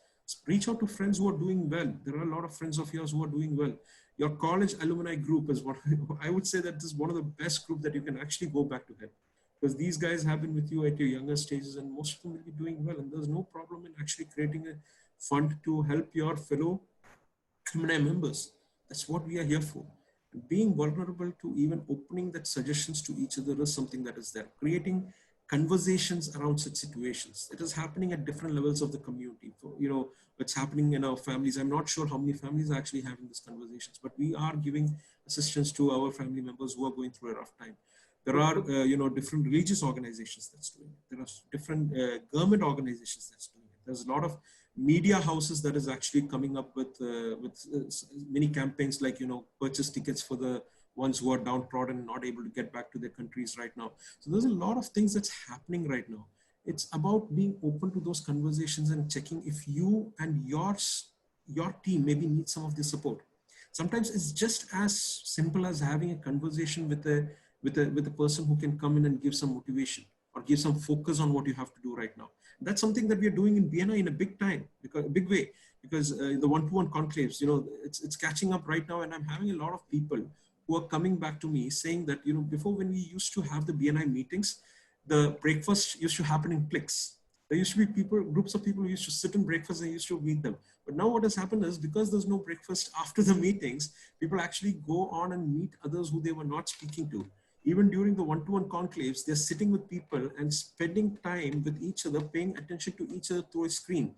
Reach out to friends who are doing well. There are a lot of friends of yours who are doing well. Your college alumni group is what I would say that this is one of the best groups that you can actually go back to help, because these guys have been with you at your younger stages and most of them will be doing well. And there's no problem in actually creating a fund to help your fellow alumni members. That's what we are here for. And being vulnerable to even opening that suggestions to each other is something that is there. Creating conversations around such situations. It is happening at different levels of the community. You know, it's happening in our families. I'm not sure how many families are actually having these conversations, but we are giving assistance to our family members who are going through a rough time. There are, you know, different religious organizations that's doing it. There are different government organizations that's doing it. There's a lot of media houses that is actually coming up with many campaigns like, you know, purchase tickets for the ones who are downtrodden and not able to get back to their countries right now. So there's a lot of things that's happening right now. It's about being open to those conversations and checking if you and your team maybe need some of the support. Sometimes it's just as simple as having a conversation with a person who can come in and give some motivation or give some focus on what you have to do right now. That's something that we are doing in BNI in a big way, because the one-to-one conclaves, you know, it's catching up right now, and I'm having a lot of people who are coming back to me saying that, you know, before when we used to have the BNI meetings, the breakfast used to happen in cliques. There used to be groups of people who used to sit in breakfast and used to meet them. But now what has happened is, because there's no breakfast after the meetings, people actually go on and meet others who they were not speaking to. Even during the one-to-one conclaves, they're sitting with people and spending time with each other, paying attention to each other through a screen.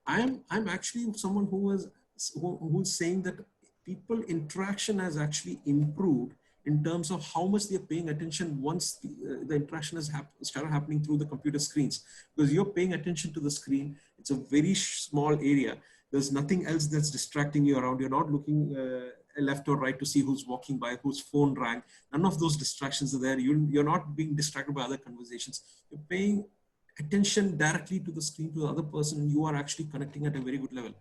I'm actually someone who is saying that people interaction has actually improved in terms of how much they're paying attention once the interaction has started happening through the computer screens. Because you're paying attention to the screen, it's a very small area. There's nothing else that's distracting you around. You're not looking left or right to see who's walking by, whose phone rang. None of those distractions are there. You're not being distracted by other conversations. You're paying attention directly to the screen, to the other person, and you are actually connecting at a very good level.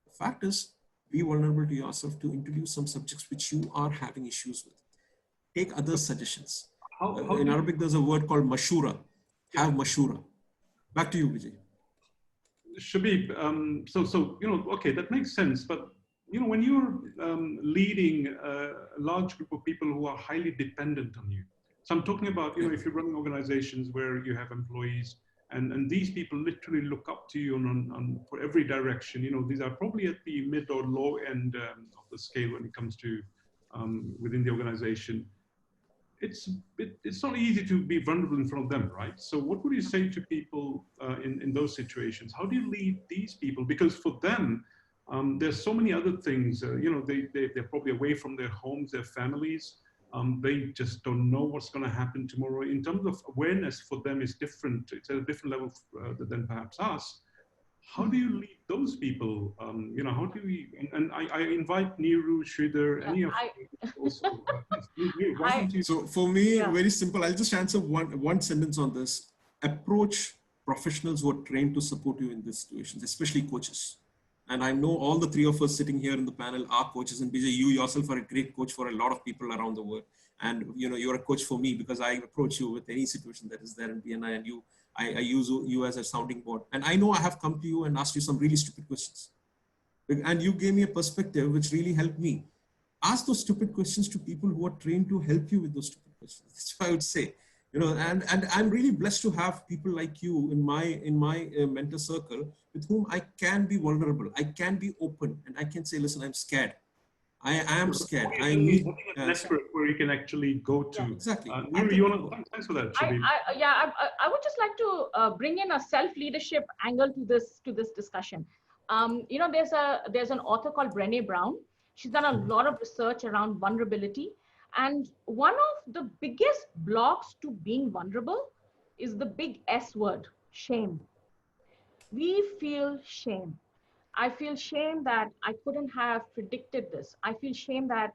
The fact is, be vulnerable to yourself to introduce some subjects which you are having issues with. Take other suggestions. In Arabic, there's a word called mashura. Have mashura. Back to you, Vijay. Shabib, so, you know, okay, that makes sense. But, you know, when you're leading a large group of people who are highly dependent on you. So I'm talking about, you know, if you're running organizations where you have employees and these people literally look up to you on for every direction, you know, these are probably at the mid or low end of the scale when it comes to within the organization. It's not easy to be vulnerable in front of them, right? So what would you say to people in those situations? How do you lead these people? Because for them, there's so many other things, you know, they're probably away from their homes, their families. They just don't know what's going to happen tomorrow. In terms of awareness for them is different. It's at a different level than perhaps us. How do you lead those people? You know, how do we, and I invite Neeru, Sridhar, any of you also. So for me, very simple. I'll just answer one sentence on this. Approach professionals who are trained to support you in these situations, especially coaches. And I know all the three of us sitting here in the panel are coaches, and Vijay, you yourself are a great coach for a lot of people around the world. And, you know, you're a coach for me because I approach you with any situation that is there in BNI, and I use you as a sounding board. And I know I have come to you and asked you some really stupid questions. And you gave me a perspective which really helped me. Ask those stupid questions to people who are trained to help you with those stupid questions. That's why I would say, You know, and I'm really blessed to have people like you in my mentor circle with whom I can be vulnerable, I can be open, and I can say, listen, I'm scared. I am scared. I need Having a network where you can actually go to. exactly. Neeru, you want to, thanks for that, Shabib. I would just like to bring in a self-leadership angle to this discussion. You know, there's an author called Brené Brown. She's done a lot of research around vulnerability, and one of the biggest blocks to being vulnerable is the big S word, shame. We feel shame. I feel shame that I couldn't have predicted this. I feel shame that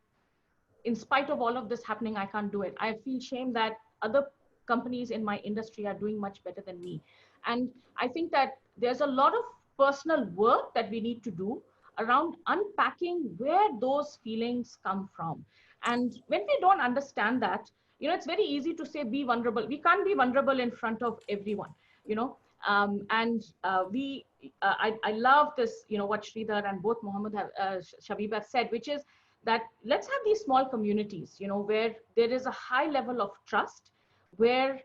in spite of all of this happening, I can't do it. I feel shame that other companies in my industry are doing much better than me. And I think that there's a lot of personal work that we need to do around unpacking where those feelings come from. And when we don't understand that, you know, it's very easy to say, be vulnerable. We can't be vulnerable in front of everyone, you know. I love this, you know, what Sridhar and both Mohammed have, Shabib have said, which is that let's have these small communities, you know, where there is a high level of trust, where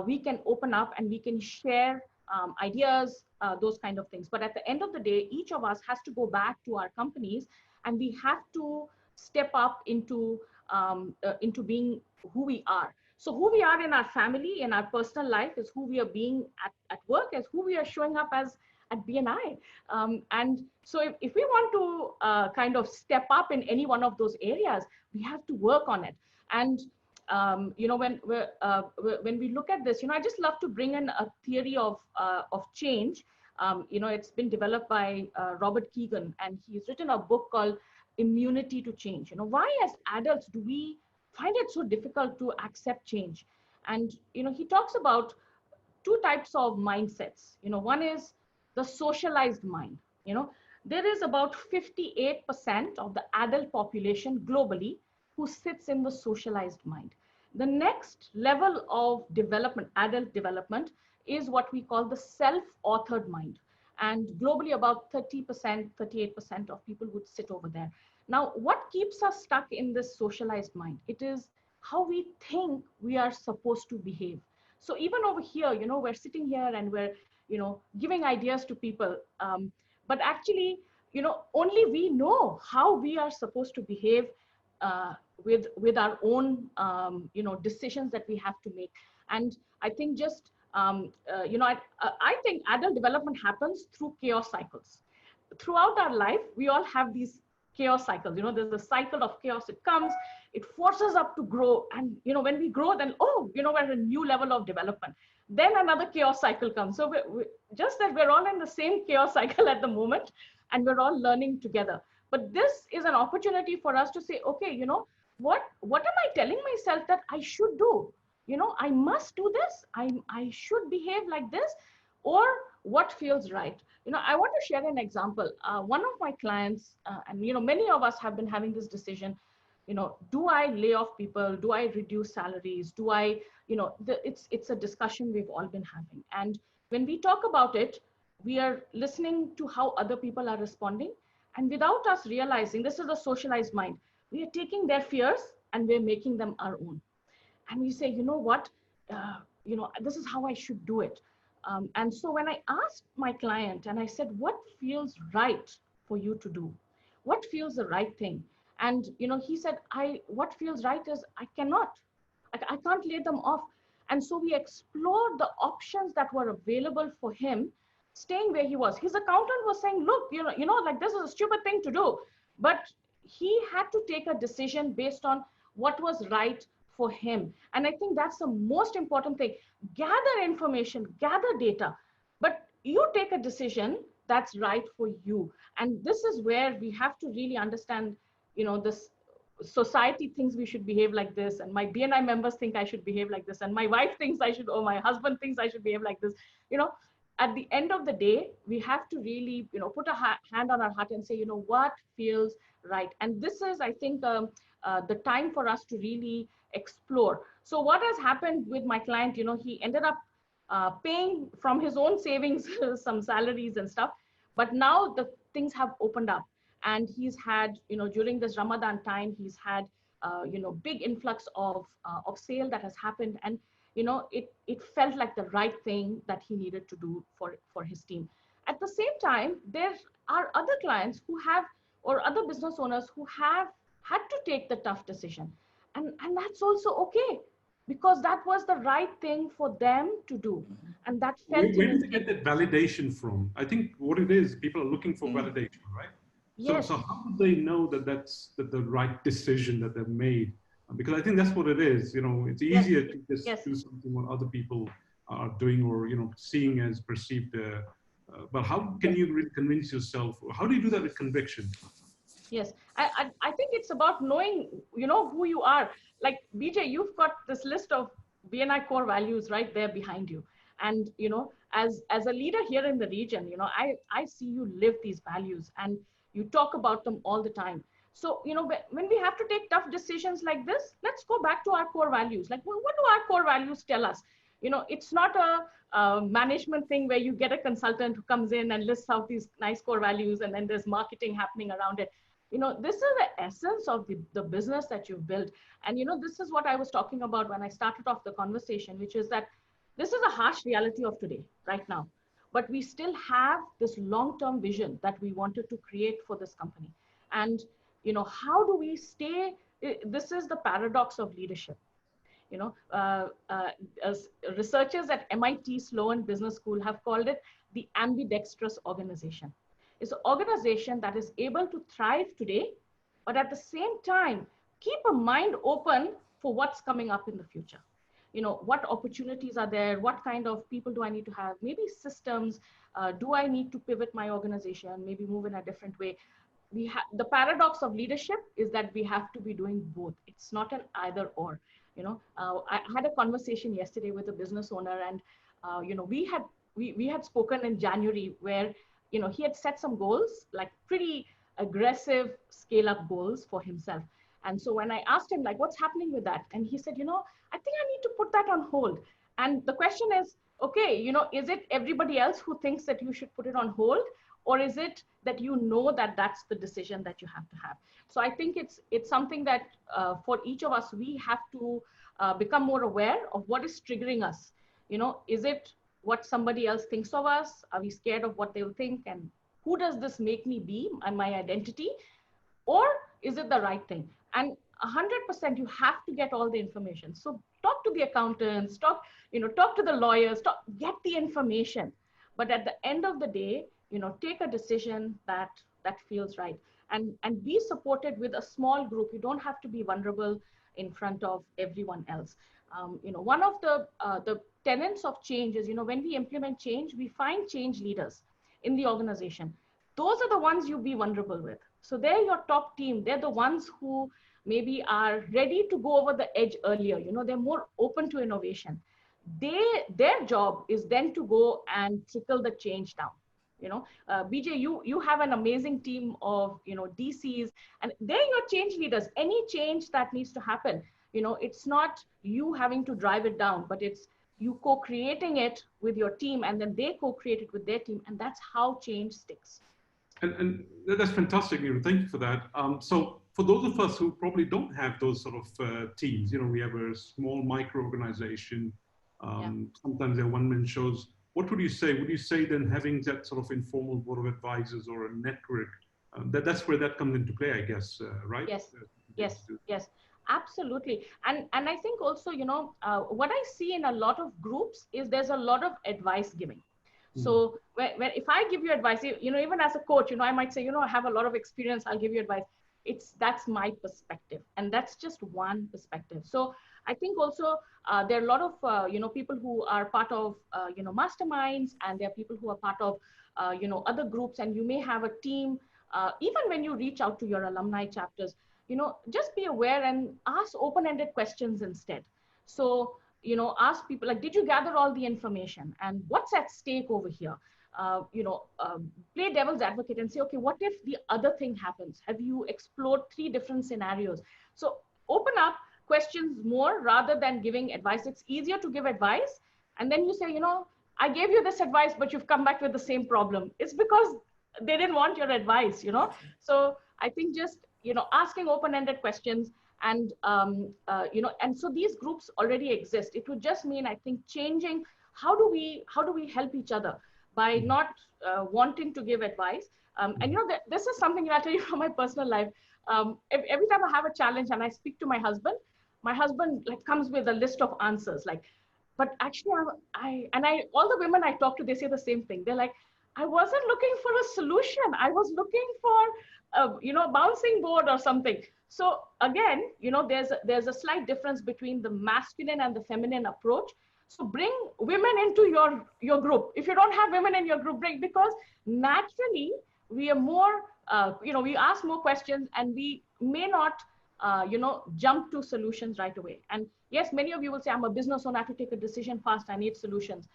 we can open up and we can share ideas, those kind of things. But at the end of the day, each of us has to go back to our companies, and we have to step up into being who we are. So who we are in our family, in our personal life, is who we are being at work, as who we are showing up as at BNI. And so if we want to kind of step up in any one of those areas, we have to work on it. And you know, when we look at this, you know, I just love to bring in a theory of change. You know, it's been developed by Robert Keegan, and he's written a book called Immunity to Change. You know, why as adults do we find it so difficult to accept change? And, you know, he talks about two types of mindsets. You know, one is the socialized mind. You know, there is about 58% of the adult population globally who sits in the socialized mind. The next level of development, adult development, is what we call the self-authored mind. And globally, about 30%, 38% of people would sit over there. Now, what keeps us stuck in this socialized mind? It is how we think we are supposed to behave. So even over here, you know, we're sitting here and we're, you know, giving ideas to people. But actually, you know, only we know how we are supposed to behave with our own, you know, decisions that we have to make. And I think just, you know, I think adult development happens through chaos cycles. Throughout our life, we all have these chaos cycles. You know, there's a cycle of chaos. It comes, it forces us to grow. And, you know, when we grow, then, oh, you know, we're at a new level of development. Then another chaos cycle comes. So just that we're all in the same chaos cycle at the moment, and we're all learning together. But this is an opportunity for us to say, okay, you know, what am I telling myself that I should do? You know, I must do this. I should behave like this, or what feels right. You know, I want to share an example. One of my clients, and, you know, many of us have been having this decision, you know, do I lay off people? Do I reduce salaries? Do I, you know, it's a discussion we've all been having. And when we talk about it, we are listening to how other people are responding. And without us realizing, this is a socialized mind, we are taking their fears and we're making them our own. And we say, you know what, you know, this is how I should do it. And so when I asked my client and I said, what feels right for you to do? What feels the right thing? And, you know, he said, what feels right is I can't lay them off. And so we explored the options that were available for him, staying where he was. His accountant was saying, look, you know, like this is a stupid thing to do. But he had to take a decision based on what was right for him. And I think that's the most important thing. Gather information, gather data, but you take a decision that's right for you. And this is where we have to really understand, you know, this society thinks we should behave like this, and my BNI members think I should behave like this, and my wife thinks I should, or my husband thinks I should behave like this. You know, at the end of the day, we have to really, you know, put a hand on our heart and say, you know, what feels right. And this is, I think, the time for us to really explore. So what has happened with my client, you know, he ended up paying from his own savings some salaries and stuff, but now the things have opened up, and he's had, you know, during this Ramadan time, he's had, you know, big influx of sale that has happened. And it felt like the right thing that he needed to do for his team. At the same time, there are other clients who have, or other business owners who have had to take the tough decision. And that's also okay, because that was the right thing for them to do. And that felt Where do they get that validation from? I think what it is, people are looking for validation, right? Yes. So how do they know that that's the right decision that they've made? Because I think that's what it is. It's easier to just do something what other people are doing or seeing as perceived. But how can you really convince yourself? How do you do that with conviction? Yes, I think it's about knowing, who you are. Like BJ, you've got this list of BNI core values right there behind you. And, as a leader here in the region, I see you live these values and you talk about them all the time. So, when we have to take tough decisions like this, let's go back to our core values. Like, well, what do our core values tell us? It's not a management thing where you get a consultant who comes in and lists out these nice core values and then there's marketing happening around it. This is the essence of the business that you've built. And, this is what I was talking about when I started off the conversation, which is that this is a harsh reality of today, right now. But we still have this long-term vision that we wanted to create for this company. And, how do we stay? This is the paradox of leadership. As researchers at MIT Sloan Business School have called it the ambidextrous organization. It's an organization that is able to thrive today, but at the same time, keep a mind open for what's coming up in the future. What opportunities are there? What kind of people do I need to have? Maybe systems. Do I need to pivot my organization? Maybe move in a different way? The paradox of leadership is that we have to be doing both. It's not an either or. I had a conversation yesterday with a business owner, and we had spoken in January where he had set some goals, like pretty aggressive scale-up goals for himself. And so when I asked him, like, what's happening with that? And he said, I think I need to put that on hold. And the question is, okay, is it everybody else who thinks that you should put it on hold? Or is it that that that's the decision that you have to have? So I think it's something that for each of us, we have to become more aware of what is triggering us. Is it what somebody else thinks of us? Are we scared of what they'll think? And who does this make me be and my identity? Or is it the right thing? And 100%, you have to get all the information. So talk to the accountants, talk to the lawyers, get the information. But at the end of the day, take a decision that feels right, and be supported with a small group. You don't have to be vulnerable in front of everyone else. One of the tenets of change is, when we implement change, we find change leaders in the organization. Those are the ones you be vulnerable with. So they're your top team. They're the ones who maybe are ready to go over the edge earlier. They're more open to innovation. Their job is then to go and trickle the change down. BJ, you have an amazing team of, DCs, and they're your change leaders. Any change that needs to happen, it's not you having to drive it down, but it's you co-creating it with your team, and then they co-create it with their team. And that's how change sticks. And that's fantastic, Neeru. Thank you for that. So for those of us who probably don't have those sort of teams, we have a small micro organization. Sometimes they're one-man shows. What would you say? Would you say then having that sort of informal board of advisors or a network, that's where that comes into play, I guess, right? Yes, absolutely. And I think also, what I see in a lot of groups is there's a lot of advice giving. So if I give you advice, even as a coach, I might say, I have a lot of experience, I'll give you advice. That's my perspective, and that's just one perspective. So I think also there are a lot of people who are part of masterminds, and there are people who are part of other groups, and you may have a team. Even when you reach out to your alumni chapters, just be aware and ask open-ended questions instead. So ask people like, did you gather all the information, and what's at stake over here? Play devil's advocate and say, okay, what if the other thing happens? Have you explored 3 different scenarios? So open up questions more rather than giving advice. It's easier to give advice, and then you say, I gave you this advice, but you've come back with the same problem. It's because they didn't want your advice, So I think just, asking open-ended questions And, and so these groups already exist. It would just mean, I think, changing how do we help each other by not wanting to give advice. And this is something I'll tell you from my personal life. Every time I have a challenge and I speak to my husband like comes with a list of answers. Like, but actually, all the women I talk to, they say the same thing. They're like, I wasn't looking for a solution. I was looking for, a bouncing board or something. So again, there's a slight difference between the masculine and the feminine approach. So bring women into your group. If you don't have women in your group, because naturally we are more, we ask more questions and we may not, jump to solutions right away. And yes, many of you will say, I'm a business owner, I have to take a decision fast, I need solutions.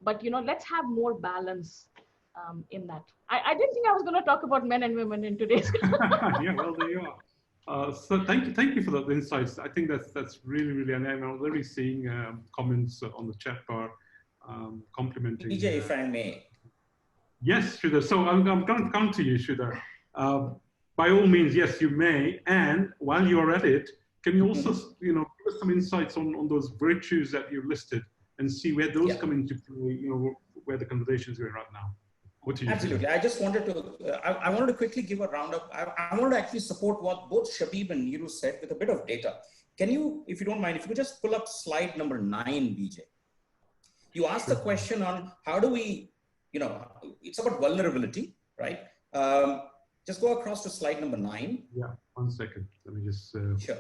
But let's have more balance in that. I didn't think I was going to talk about men and women in today's. Yeah, well, there you are. So thank you for the insights. I think that's really, and I'm already seeing comments on the chat bar complimenting. Vijay, if I may. Yes, Sridhar. So I'm going to come to you, Sridhar. By all means, yes, you may. And while you're at it, can you also, give us some insights on those virtues that you listed and see where those come into play, where the conversation is going right now? Absolutely. I just wanted to, I wanted to quickly give a roundup. I wanted to actually support what both Shabib and Niru said with a bit of data. Can you, if you don't mind, if you could just pull up slide number 9, Vijay. You asked the question on how do we, it's about vulnerability, right? Just go across to slide number 9. Yeah, 1 second. Let me just. Sure.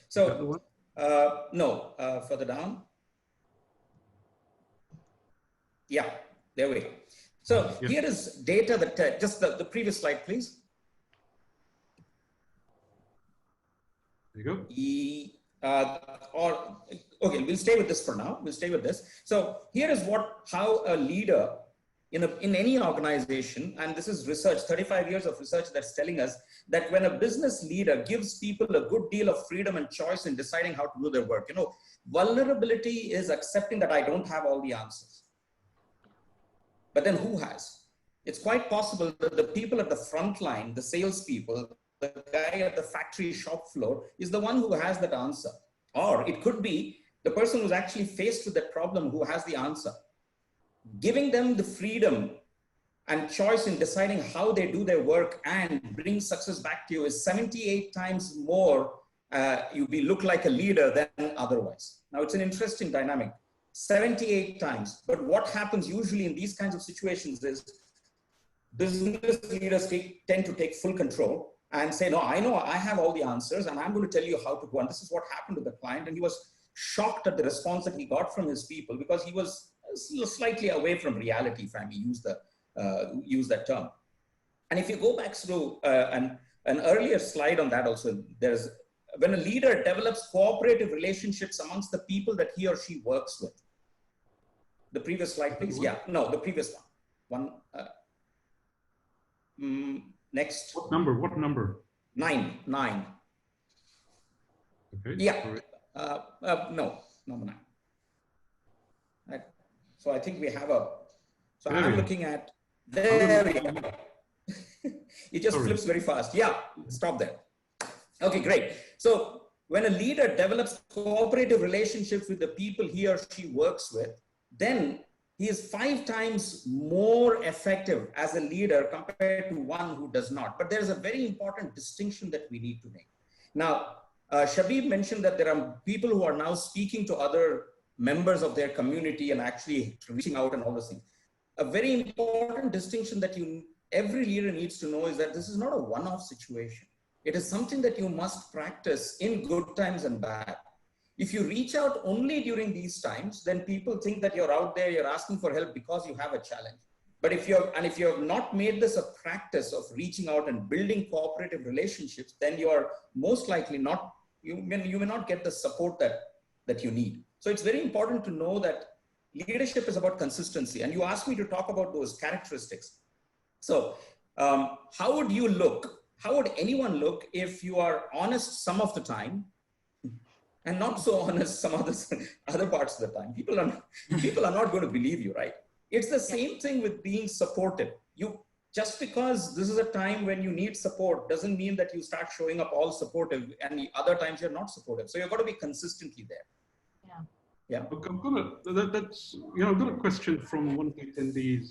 So, no, further down. Yeah, there we go. So here is data that, just the previous slide, please. There you go. Okay, we'll stay with this for now. We'll stay with this. So here is how a leader in any organization, and this is research, 35 years of research that's telling us that when a business leader gives people a good deal of freedom and choice in deciding how to do their work, vulnerability is accepting that I don't have all the answers. But then who has? It's quite possible that the people at the front line, the salespeople, the guy at the factory shop floor is the one who has that answer. Or it could be the person who's actually faced with that problem who has the answer. Giving them the freedom and choice in deciding how they do their work and bring success back to you is 78 times more you look like a leader than otherwise. Now it's an interesting dynamic, 78 times. But what happens usually in these kinds of situations is business leaders tend to take full control and say, no, I know I have all the answers and I'm going to tell you how to go. And this is what happened to the client. And he was shocked at the response that he got from his people because he was slightly away from reality, if I may use that term. And if you go back through an earlier slide on that also, there's when a leader develops cooperative relationships amongst the people that he or she works with. The previous slide, please. Yeah, no, the previous one. Next. What number? 9. Okay. Yeah. No, number 9. Right. So I think we have so I'm looking at, there we go. It just flips very fast. Yeah, stop there. Okay, great. So when a leader develops cooperative relationships with the people he or she works with, then he is 5 times more effective as a leader compared to one who does not. But there's a very important distinction that we need to make. Now, Shabib mentioned that there are people who are now speaking to other members of their community and actually reaching out and all those things. A very important distinction that every leader needs to know is that this is not a one-off situation. It is something that you must practice in good times and bad. If you reach out only during these times, then people think that you're out there, you're asking for help because you have a challenge. But if you have not made this a practice of reaching out and building cooperative relationships, then you are most likely you may not get the support that you need. So it's very important to know that leadership is about consistency. And you asked me to talk about those characteristics. So how would you look? How would anyone look if you are honest some of the time and not so honest some other parts of the time? People are not going to believe you, right? It's the same thing with being supportive. just because this is a time when you need support doesn't mean that you start showing up all supportive and the other times you're not supportive. So you've got to be consistently there. Yeah. Yeah. Look, I've got a question from one of the attendees,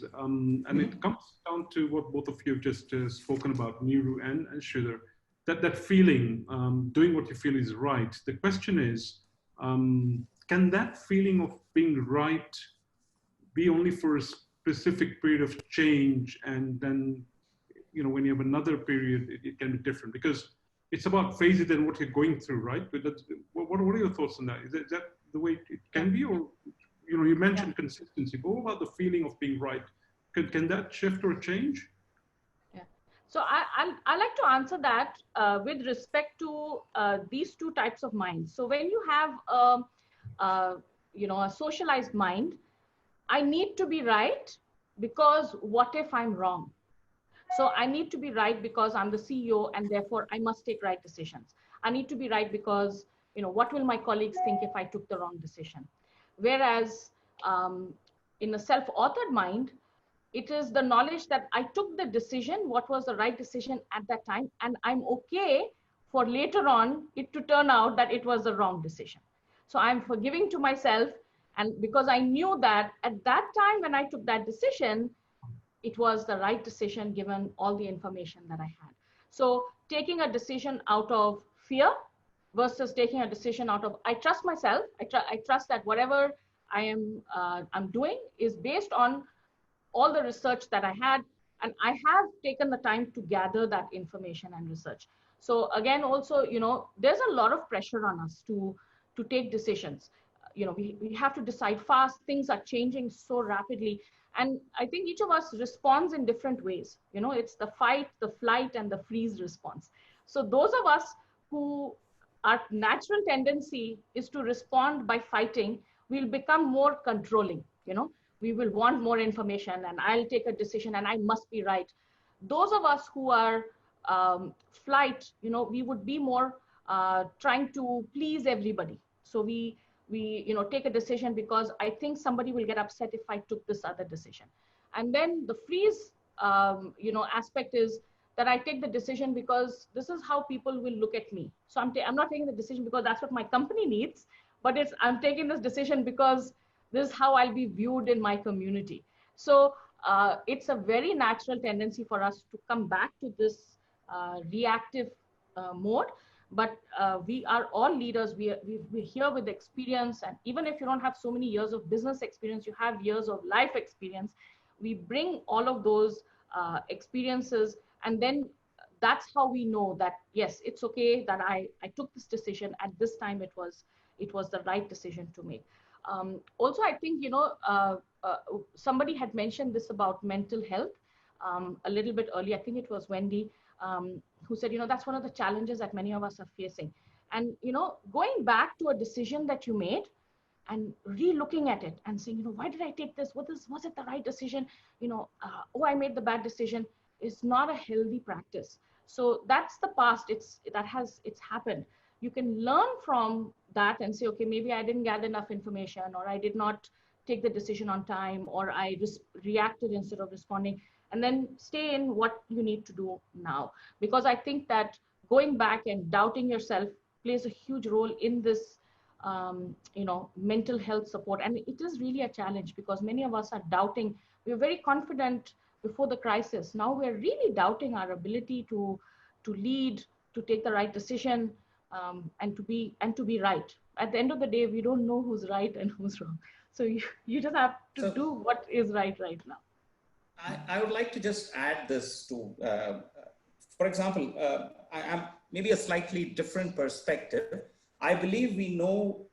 and it comes down to what both of you have just spoken about, Niru and Sridhar, that feeling, doing what you feel is right. The question is, can that feeling of being right be only for a specific period of change, and then, when you have another period, it can be different? Because it's about phases and what you're going through, right? But what are your thoughts on that? Is that the way it can be? Or, you mentioned consistency, but what about the feeling of being right? Can that shift or change? Yeah. So I like to answer that with respect to these two types of minds. So when you have a socialized mind, I need to be right because what if I'm wrong? So I need to be right because I'm the CEO and therefore I must take right decisions. I need to be right because, what will my colleagues think if I took the wrong decision? Whereas in a self-authored mind, it is the knowledge that I took the decision, what was the right decision at that time, and I'm okay for later on it to turn out that it was the wrong decision. So I'm forgiving to myself, and because I knew that at that time when I took that decision, it was the right decision given all the information that I had. So taking a decision out of fear versus taking a decision out of, I trust myself, I trust that whatever I'm doing is based on all the research that I had, and I have taken the time to gather that information and research. So again, also, there's a lot of pressure on us to take decisions. We have to decide fast. Things are changing so rapidly. And I think each of us responds in different ways. It's the fight, the flight, and the freeze response. So those of us who, our natural tendency is to respond by fighting, we'll become more controlling. We will want more information, and I'll take a decision and I must be right. Those of us who are flight, we would be more trying to please everybody. So we take a decision because I think somebody will get upset if I took this other decision. And then the freeze, aspect is that I take the decision because this is how people will look at me. So I'm not taking the decision because that's what my company needs, but I'm taking this decision because this is how I'll be viewed in my community. So it's a very natural tendency for us to come back to this reactive mode. But we are all leaders. We're here with experience. And even if you don't have so many years of business experience, you have years of life experience. We bring all of those experiences. And then that's how we know that, yes, it's okay that I took this decision at this time. It was the right decision to make. Also, I think, somebody had mentioned this about mental health a little bit earlier. I think it was Wendy. Who said, that's one of the challenges that many of us are facing. And, going back to a decision that you made and re-looking at it and saying, why did I take this? Was it the right decision? I made the bad decision, is not a healthy practice. So that's the past. It's happened. You can learn from that and say, okay, maybe I didn't gather enough information, or I did not take the decision on time, or I reacted instead of responding. And then stay in what you need to do now. Because I think that going back and doubting yourself plays a huge role in this, mental health support. And it is really a challenge because many of us are doubting. We were very confident before the crisis. Now we're really doubting our ability to lead, to take the right decision, and to be right. At the end of the day, we don't know who's right and who's wrong. So you just have to do what is right now. I would like to just add this to, for example, I'm maybe a slightly different perspective. I believe we know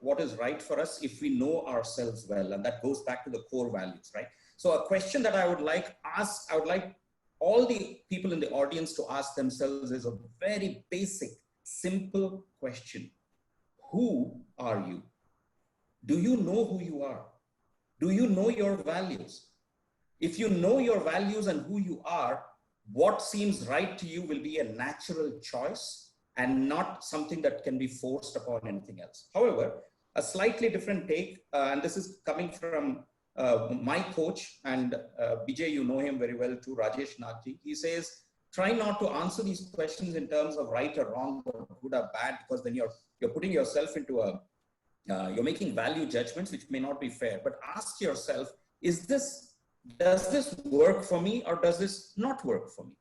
what is right for us if we know ourselves well, and that goes back to the core values, right? So a question that I would like all the people in the audience to ask themselves is a very basic, simple question. Who are you? Do you know who you are? Do you know your values? If you know your values and who you are, what seems right to you will be a natural choice and not something that can be forced upon anything else. However, a slightly different take, and this is coming from my coach, and Bijay, you know him very well too, Rajesh Nagji, he says, try not to answer these questions in terms of right or wrong, or good or bad, because then you're putting yourself into you're making value judgments, which may not be fair. But ask yourself, does this work for me, or does this not work for me?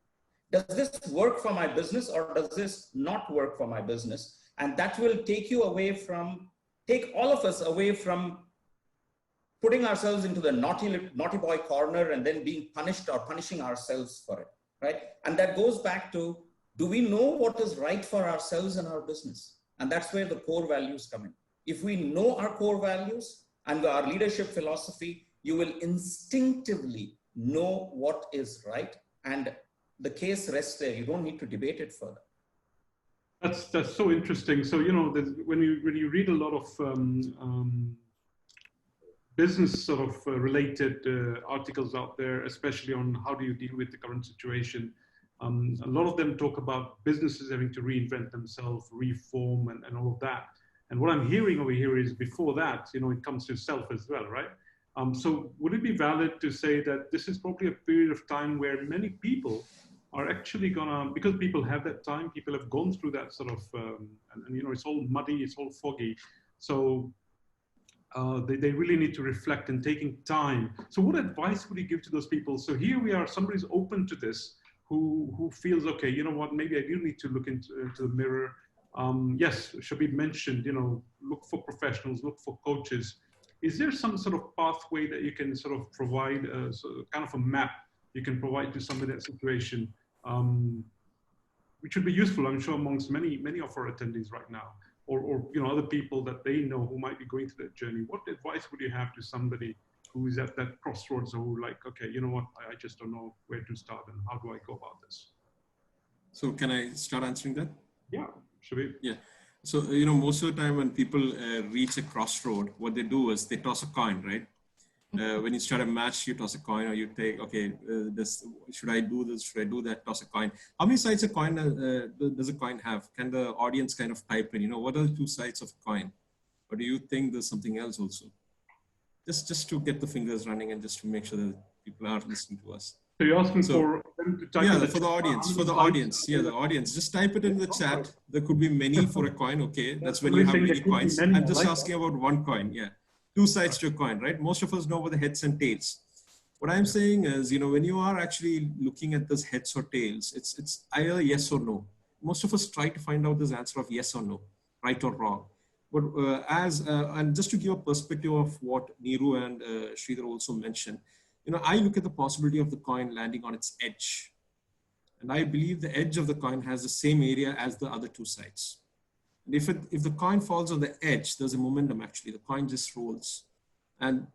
Does this work for my business, or does this not work for my business? And that will take all of us away from putting ourselves into the naughty boy corner and then being punished or punishing ourselves for it, right? And that goes back to, do we know what is right for ourselves and our business? And that's where the core values come in. If we know our core values and our leadership philosophy, you will instinctively know what is right, and the case rests there. You don't need to debate it further. That's so interesting. So, you know, when you read a lot of business sort of related articles out there, especially on how do you deal with the current situation, a lot of them talk about businesses having to reinvent themselves, reform, and all of that. And what I'm hearing over here is, before that, you know, it comes to self as well, right? So would it be valid to say that this is probably a period of time where many people are actually gonna, because people have that time, people have gone through that sort of, and you know, it's all muddy, it's all foggy. So they really need to reflect and taking time. So what advice would you give to those people? So here we are, somebody's open to this, who feels, okay, you know what, maybe I do need to look into the mirror. Yes, Shabib mentioned, you know, look for professionals, look for coaches. Is there some sort of pathway that you can sort of provide, kind of a map you can provide to somebody in that situation, which would be useful, I'm sure, amongst many of our attendees right now, or you know, other people that they know who might be going through that journey? What advice would you have to somebody who is at that crossroads, or who like, okay, you know what, I just don't know where to start and how do I go about this? So can I start answering that? Yeah, Shabib. Yeah. So, you know, most of the time when people reach a crossroad, what they do is they toss a coin, right? When you start a match, you toss a coin, or you take, okay, should I do this? Should I do that? Toss a coin. How many sides a coin does a coin have? Can the audience kind of type in, you know, what are the two sides of a coin? Or do you think there's something else also? Just to get the fingers running and just to make sure that people are listening to us. So you're asking for them to type in for the audience. Yeah, the audience. Just type it in the chat. There could be many for a coin. Okay, that's when you have many coins. I'm just asking about one coin. Yeah, two sides to a coin, right? Most of us know about the heads and tails. What I'm saying is, you know, when you are actually looking at this heads or tails, it's either yes or no. Most of us try to find out this answer of yes or no, right or wrong. But and just to give a perspective of what Neeru and Sridhar also mentioned, you know, I look at the possibility of the coin landing on its edge. And I believe the edge of the coin has the same area as the other two sides. And if the coin falls on the edge, there's a momentum actually, the coin just rolls. And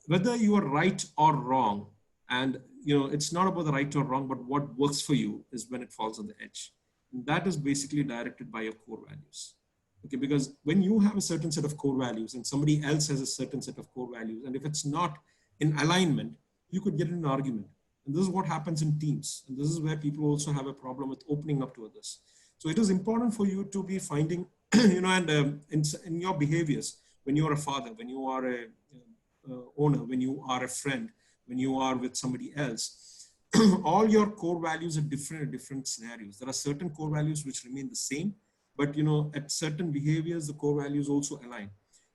whether you are right or wrong, and you know, it's not about the right or wrong, but what works for you is when it falls on the edge. And that is basically directed by your core values. Okay, because when you have a certain set of core values and somebody else has a certain set of core values, and if it's not in alignment, you could get in an argument. And this is what happens in teams. And this is where people also have a problem with opening up to others. So it is important for you to be finding, you know, and in your behaviors, when you are a father, when you are a owner, when you are a friend, when you are with somebody else, all your core values are different in different scenarios. There are certain core values which remain the same, but you know, at certain behaviors, the core values also align.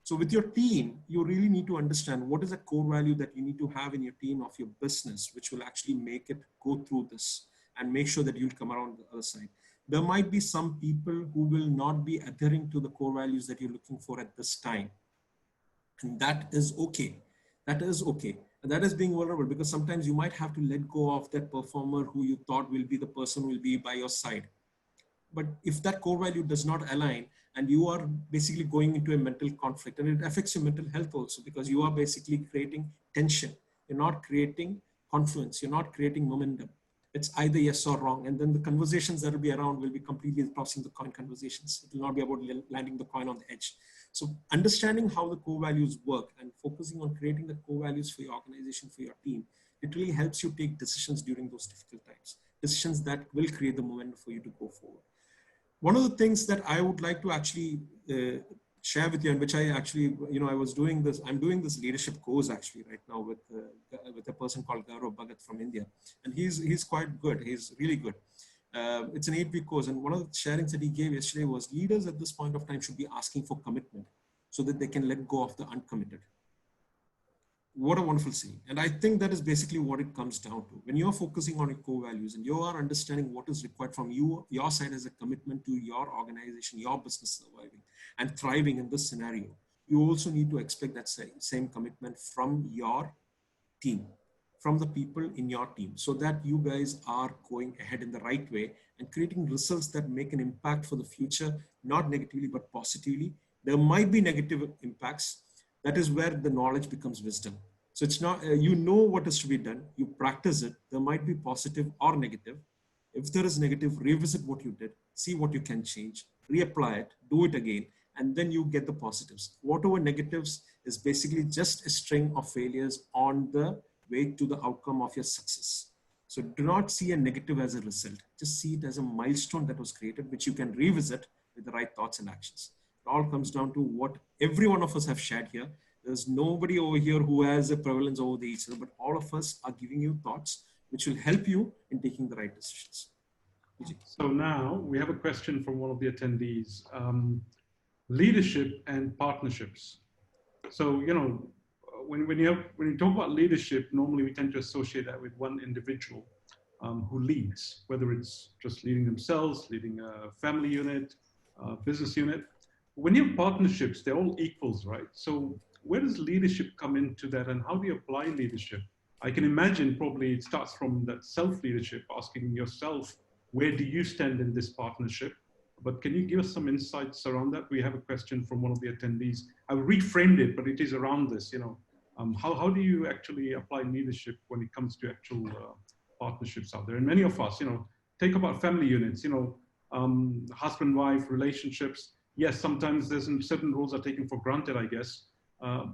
So with your team, you really need to understand what is the core value that you need to have in your team of your business, which will actually make it go through this and make sure that you'll come around the other side. There might be some people who will not be adhering to the core values that you're looking for at this time. And that is okay. That is okay. And that is being vulnerable, because sometimes you might have to let go of that performer who you thought will be the person who will be by your side. But if that core value does not align, and you are basically going into a mental conflict, and it affects your mental health also, because you are basically creating tension. You're not creating confluence. You're not creating momentum. It's either yes or wrong. And then the conversations that will be around will be completely tossing the coin conversations. It will not be about landing the coin on the edge. So understanding how the core values work and focusing on creating the core values for your organization, for your team, it really helps you take decisions during those difficult times. Decisions that will create the momentum for you to go forward. One of the things that I would like to actually share with you, and which I actually, I was doing this, I'm doing this leadership course actually right now with a person called Gaurav Bhagat from India. And he's quite good. He's really good. It's an 8-week course. And one of the sharings that he gave yesterday was leaders at this point of time should be asking for commitment so that they can let go of the uncommitted. What a wonderful saying. And I think that is basically what it comes down to. When you're focusing on your core values and you are understanding what is required from you, your side as a commitment to your organization, your business surviving and thriving in this scenario, you also need to expect that same commitment from your team, from the people in your team, so that you guys are going ahead in the right way and creating results that make an impact for the future, not negatively, but positively. There might be negative impacts. That is where the knowledge becomes wisdom. So it's not, you know what is to be done, you practice it. There might be positive or negative. If there is negative, revisit what you did, see what you can change, reapply it, do it again, and then you get the positives. Whatever negatives is basically just a string of failures on the way to the outcome of your success. So do not see a negative as a result. Just see it as a milestone that was created, which you can revisit with the right thoughts and actions. It all comes down to what every one of us have shared here. There's nobody over here who has a prevalence over each other, but all of us are giving you thoughts which will help you in taking the right decisions. So now we have a question from one of the attendees. Leadership and partnerships. So, when you talk about leadership, normally we tend to associate that with one individual who leads, whether it's just leading themselves, leading a family unit, business unit. When you have partnerships, they're all equals, right? So where does leadership come into that, and how do you apply leadership? I can imagine probably it starts from that self-leadership, asking yourself, where do you stand in this partnership? But can you give us some insights around that? We have a question from one of the attendees. I've reframed it, but it is around this, how do you actually apply leadership when it comes to actual partnerships out there? And many of us, take about family units, husband-wife relationships. Yes, sometimes there's certain roles are taken for granted, I guess,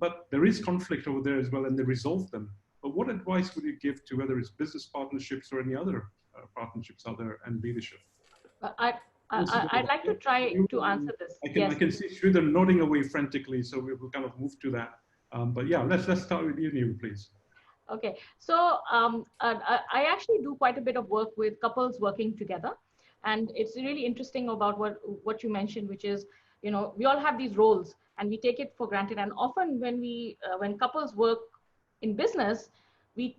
but there is conflict over there as well, and they resolve them. But what advice would you give to whether it's business partnerships or any other partnerships out there and leadership? I'd like to try to answer this. I can see Sridhar nodding away frantically, so we will kind of move to that. But yeah, let's start with you, Neeru, please. Okay, so I actually do quite a bit of work with couples working together, and it's really interesting about what you mentioned, which is, we all have these roles and we take it for granted. And often when couples work in business, we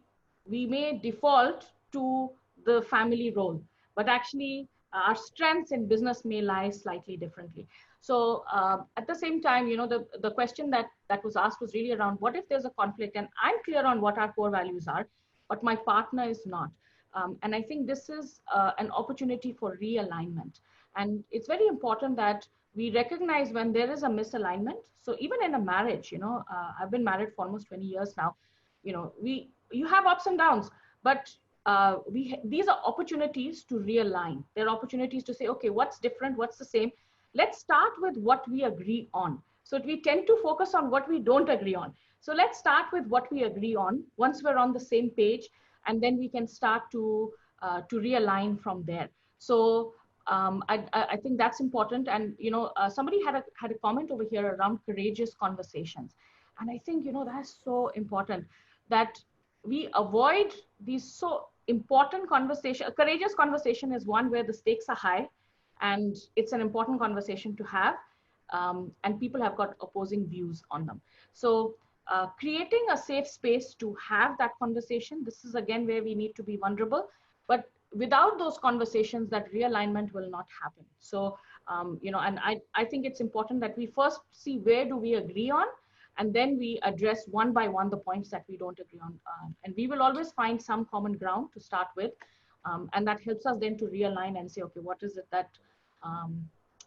may default to the family role, but actually our strengths in business may lie slightly differently. So at the same time, the question that was asked was really around, what if there's a conflict and I'm clear on what our core values are, but my partner is not? And I think this is an opportunity for realignment. And it's very important that we recognize when there is a misalignment. So even in a marriage, I've been married for almost 20 years now, you have ups and downs, but these are opportunities to realign. They're opportunities to say, okay, what's different? What's the same? Let's start with what we agree on. So we tend to focus on what we don't agree on. So let's start with what we agree on once we're on the same page, and then we can start to realign from there. So I think that's important. And somebody had a comment over here around courageous conversations, and I think that's so important that we avoid these so important conversations. A courageous conversation is one where the stakes are high, and it's an important conversation to have, and people have got opposing views on them. So creating a safe space to have that conversation, this is again where we need to be vulnerable, but without those conversations, that realignment will not happen. So, and I think it's important that we first see where do we agree on, and then we address one by one the points that we don't agree on. And we will always find some common ground to start with. And that helps us then to realign and say, okay, what is it that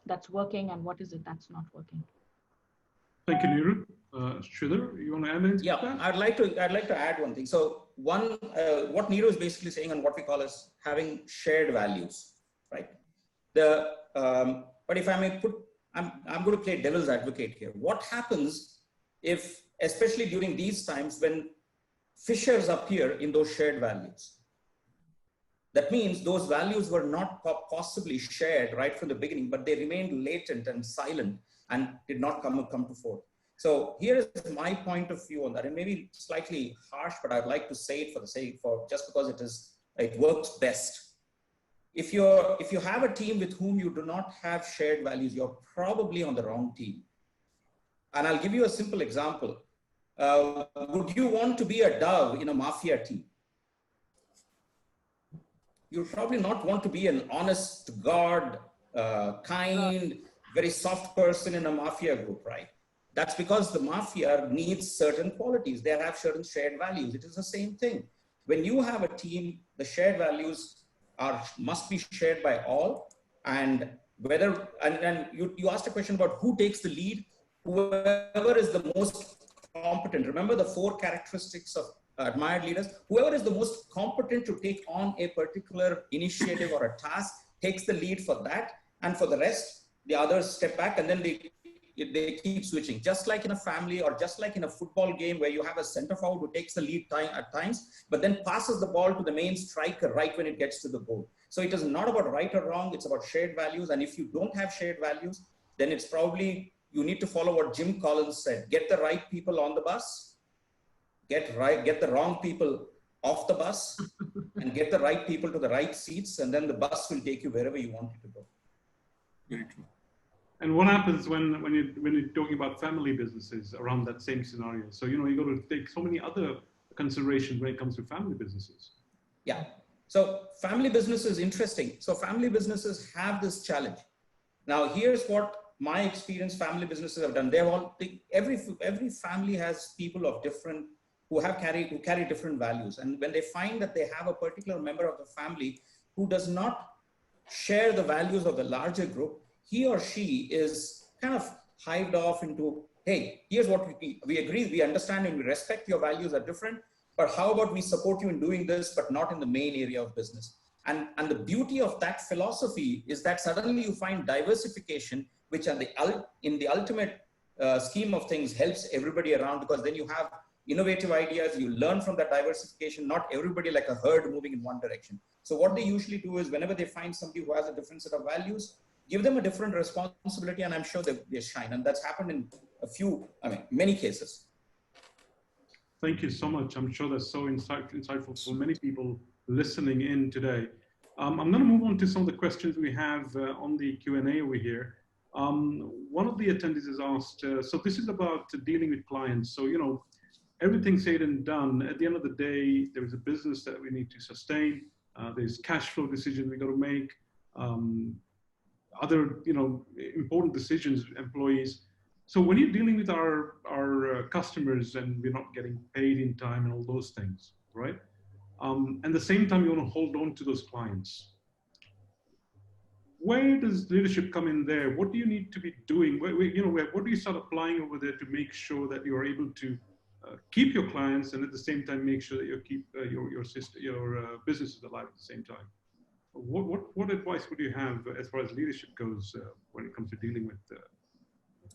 that's working and what is it that's not working? Thank you, Neeru. Sridhar, you want to add anything? Yeah, I'd like to add one thing. So one, what Neeru is basically saying, and what we call as having shared values, right? But if I may put, I'm going to play devil's advocate here. What happens if, especially during these times when fissures appear in those shared values? That means those values were not possibly shared right from the beginning, but they remained latent and silent and did not come to fore. So here is my point of view on that. It may be slightly harsh, but I'd like to say it for the sake, just because it works best. If you have a team with whom you do not have shared values, you're probably on the wrong team. And I'll give you a simple example. Would you want to be a dove in a mafia team? You'll probably not want to be an honest to God, kind, very soft person in a mafia group, right? That's because the mafia needs certain qualities. They have certain shared values. It is the same thing. When you have a team, the shared values must be shared by all. And you asked a question about who takes the lead. Whoever is the most competent. Remember the 4 characteristics of admired leaders. Whoever is the most competent to take on a particular initiative or a task takes the lead for that. And for the rest, the others step back, and then they keep switching. Just like in a family, or just like in a football game where you have a center forward who takes the lead at times, but then passes the ball to the main striker right when it gets to the goal. So it is not about right or wrong, it's about shared values. And if you don't have shared values, then it's probably, you need to follow what Jim Collins said: get the right people on the bus, get the wrong people off the bus, and get the right people to the right seats, and then the bus will take you wherever you want it to go. Very true. And what happens when you're talking about family businesses around that same scenario? So, you got to take so many other considerations when it comes to family businesses. Yeah. So family business is interesting. So family businesses have this challenge. Now, here's what my experience family businesses have done. Every family has people of different, who carry different values. And when they find that they have a particular member of the family who does not share the values of the larger group, he or she is kind of hived off into, hey, here's what we agree, we understand and we respect your values are different, but how about we support you in doing this, but not in the main area of business. And the beauty of that philosophy is that suddenly you find diversification, which in the ultimate scheme of things helps everybody around, because then you have innovative ideas, you learn from that diversification, not everybody like a herd moving in one direction. So what they usually do is, whenever they find somebody who has a different set of values, give them a different responsibility, and I'm sure they shine. And that's happened in many cases. Thank you so much. I'm sure that's so insightful for many people listening in today. I'm going to move on to some of the questions we have on the Q&A over here. One of the attendees has asked, so this is about dealing with clients. So, everything said and done, at the end of the day, there is a business that we need to sustain. There's cash flow decisions we got to make. Other, important decisions, employees. So when you're dealing with our customers and we're not getting paid in time and all those things, right? And at the same time, you want to hold on to those clients. Where does leadership come in there? What do you need to be doing? What do you start applying over there to make sure that you're able to keep your clients and at the same time make sure that you keep your businesses alive at the same time? What advice would you have as far as leadership goes when it comes to dealing with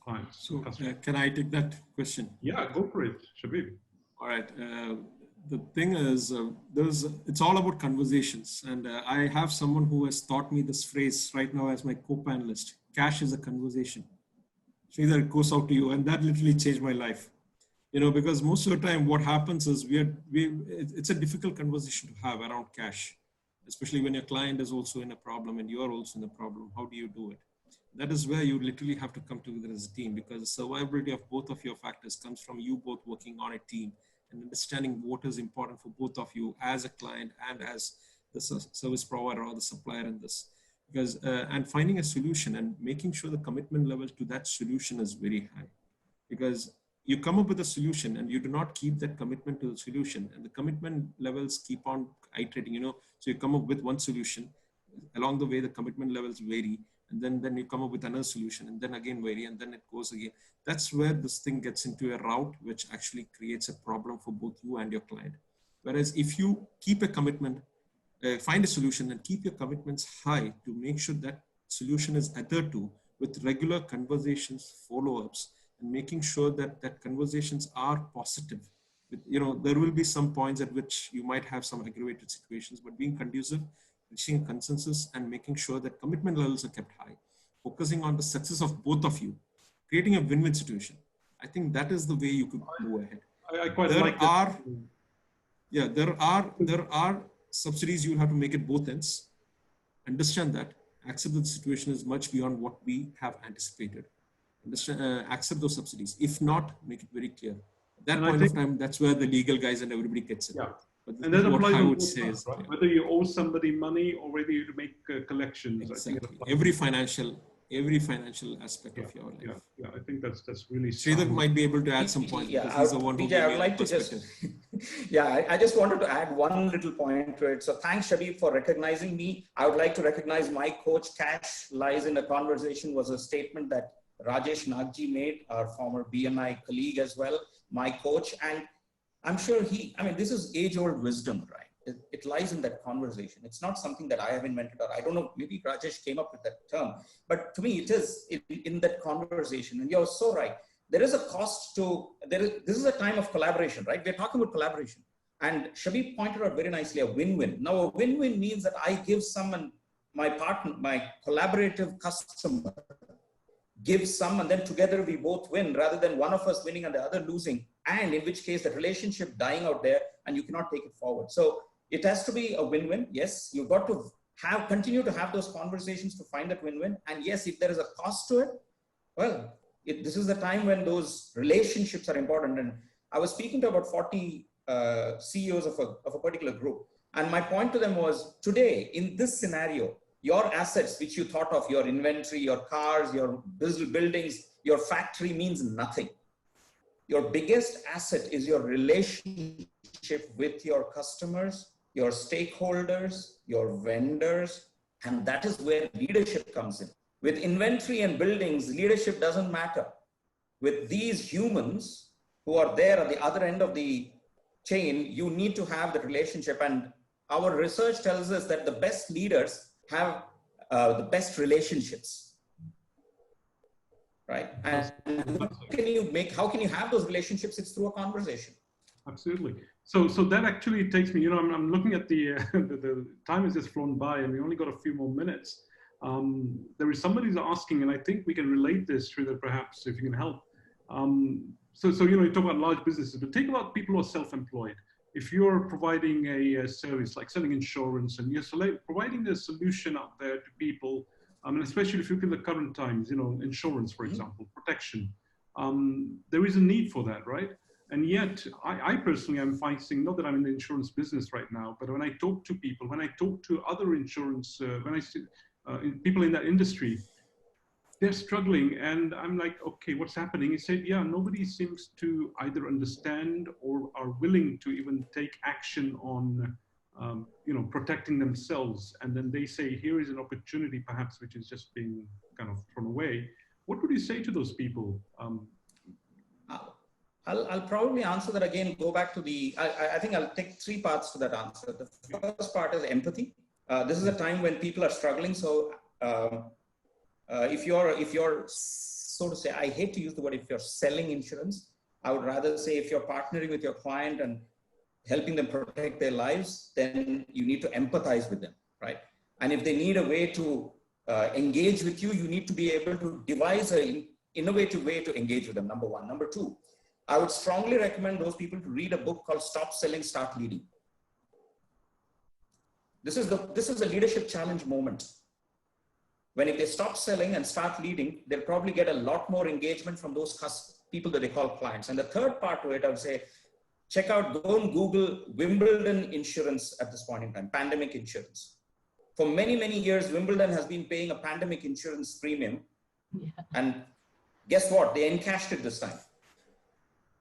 clients? So can I take that question? Yeah, go for it, Shabib. All right. The thing is, it's all about conversations. And I have someone who has taught me this phrase right now as my co-panelist: cash is a conversation. Sridhar, it goes out to you. And that literally changed my life. Because most of the time what happens is it's a difficult conversation to have around cash, especially when your client is also in a problem and you're also in a problem. How do you do it? That is where you literally have to come together as a team, because the survivability of both of your factors comes from you both working on a team and understanding what is important for both of you as a client and as the service provider or the supplier in this. Because, and finding a solution and making sure the commitment level to that solution is very high. Because you come up with a solution and you do not keep that commitment to the solution, and the commitment levels keep on iterating, so you come up with one solution, along the way the commitment levels vary, and then you come up with another solution and then again vary, and then it goes again. That's where this thing gets into a route which actually creates a problem for both you and your client. Whereas if you keep a commitment, find a solution and keep your commitments high to make sure that solution is adhered to with regular conversations, follow-ups, and making sure that conversations are positive. There will be some points at which you might have some aggravated situations, but being conducive, reaching a consensus, and making sure that commitment levels are kept high, focusing on the success of both of you, creating a win-win situation. I think that is the way you could move ahead. I quite like that. Yeah, there are subsidies. You'll have to make it both ends. Understand that. Accept that the situation is much beyond what we have anticipated. Accept those subsidies. If not, make it very clear. At that point of time, that's where the legal guys and everybody gets it. Yeah. But And that applies I on would both say sides, is, right? yeah. Whether you owe somebody money or whether you make collections. Exactly. I think Every financial aspect of your life. Yeah, I think that's really Sridhar might be able to add some points. Yeah, he's the one who I would like to just, I just wanted to add one little point to it. So thanks, Shabib, for recognizing me. I would like to recognize my coach. Cash lies in the conversation was a statement that Rajesh Nagji made, our former BNI colleague as well, my coach. And I'm sure this is age-old wisdom, right? It lies in that conversation. It's not something that I have invented, or I don't know, maybe Rajesh came up with that term, but to me, it is in that conversation. And you're so right. There is a cost to, this is a time of collaboration, right? We're talking about collaboration. And Shabib pointed out very nicely, a win-win. Now, a win-win means that I give someone, my partner, my collaborative customer, give some, and then together we both win, rather than one of us winning and the other losing, and in which case the relationship dying out there and you cannot take it forward. So it has to be a win-win. Yes, you've got to continue to have those conversations to find that win-win. And yes, if there is a cost to it, well, this is the time when those relationships are important. And I was speaking to about 40 CEOs of a particular group. And my point to them was, today, in this scenario, your assets, which you thought of, your inventory, your cars, your buildings, your factory means nothing. Your biggest asset is your relationship with your customers, your stakeholders, your vendors, and that is where leadership comes in. With inventory and buildings, leadership doesn't matter. With these humans who are there at the other end of the chain, you need to have the relationship. And our research tells us that the best leaders have the best relationships, right? And how can you have those relationships? It's through a conversation. Absolutely. So that actually takes me, I'm looking at the time has just flown by and we only got a few more minutes. There is somebody who's asking, and I think we can relate this to that perhaps if you can help. So you talk about large businesses, but think about people who are self-employed. If you're providing a service like selling insurance and you're providing a solution out there to people, and especially if you look at the current times, insurance, for example, protection, there is a need for that, right? And yet, I personally am finding, not that I'm in the insurance business right now, but when I talk to people, when I talk to other insurance, when I see people in that industry, they're struggling. And I'm like, okay, what's happening? He said, yeah, nobody seems to either understand or are willing to even take action on, protecting themselves. And then they say, here is an opportunity perhaps, which is just being kind of thrown away. What would you say to those people? I'll probably answer that again, go back to I think I'll take three parts to that answer. The first part is empathy. This is a time when people are struggling. So if you're, so to say, I hate to use the word, if you're selling insurance, I would rather say if you're partnering with your client and helping them protect their lives, then you need to empathize with them, right? And if they need a way to engage with you, you need to be able to devise an innovative way to engage with them, number one. Number two, I would strongly recommend those people to read a book called Stop Selling, Start Leading. This is a leadership challenge moment. When if they stop selling and start leading, they'll probably get a lot more engagement from those people that they call clients. And the third part to it, I would say, go and Google Wimbledon insurance at this point in time, pandemic insurance. For many, many years, Wimbledon has been paying a pandemic insurance premium. Yeah. And guess what? They encashed it this time,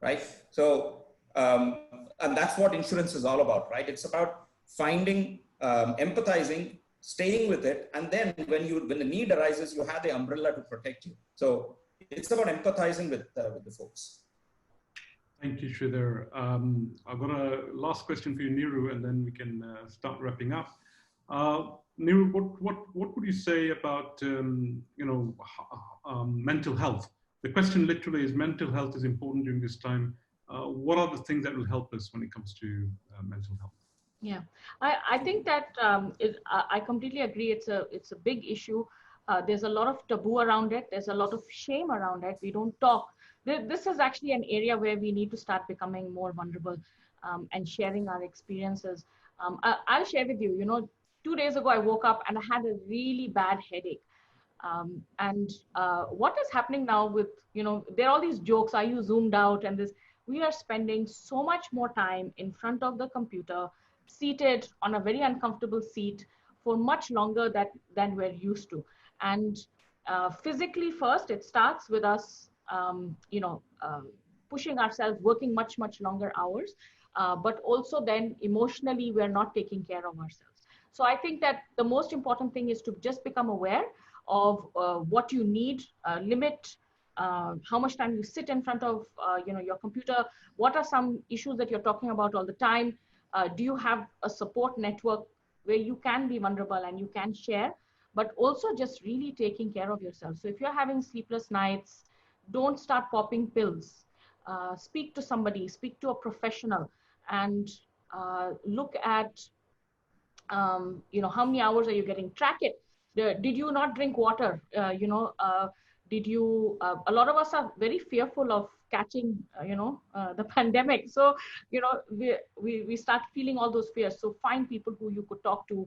right? So, and that's what insurance is all about, right? It's about finding, empathizing, staying with it, and then when the need arises, you have the umbrella to protect you. So it's about empathizing with the folks. Thank you, Sridhar. I've got a last question for you, Niru, and then we can start wrapping up. Niru, what would you say about mental health? The question literally is, mental health is important during this time. What are the things that will help us when it comes to mental health? Yeah, I think that I completely agree. It's a big issue. There's a lot of taboo around it. There's a lot of shame around it. We don't talk. This is actually an area where we need to start becoming more vulnerable and sharing our experiences. I'll share with you, 2 days ago, I woke up and I had a really bad headache. What is happening now with, there are all these jokes, are you zoomed out and this, we are spending so much more time in front of the computer, seated on a very uncomfortable seat for much longer than we're used to. And physically first, it starts with us, pushing ourselves, working much, much longer hours. But also then emotionally, we're not taking care of ourselves. So I think that the most important thing is to just become aware of what you need, limit how much time you sit in front of your computer. What are some issues that you're talking about all the time? Do you have a support network where you can be vulnerable and you can share, but also just really taking care of yourself? So if you're having sleepless nights, don't start popping pills. Speak to somebody, speak to a professional, and look at how many hours are you getting. Track it. Did you not drink water? Did you? A lot of us are very fearful of catching, the pandemic. So, we start feeling all those fears. So find people who you could talk to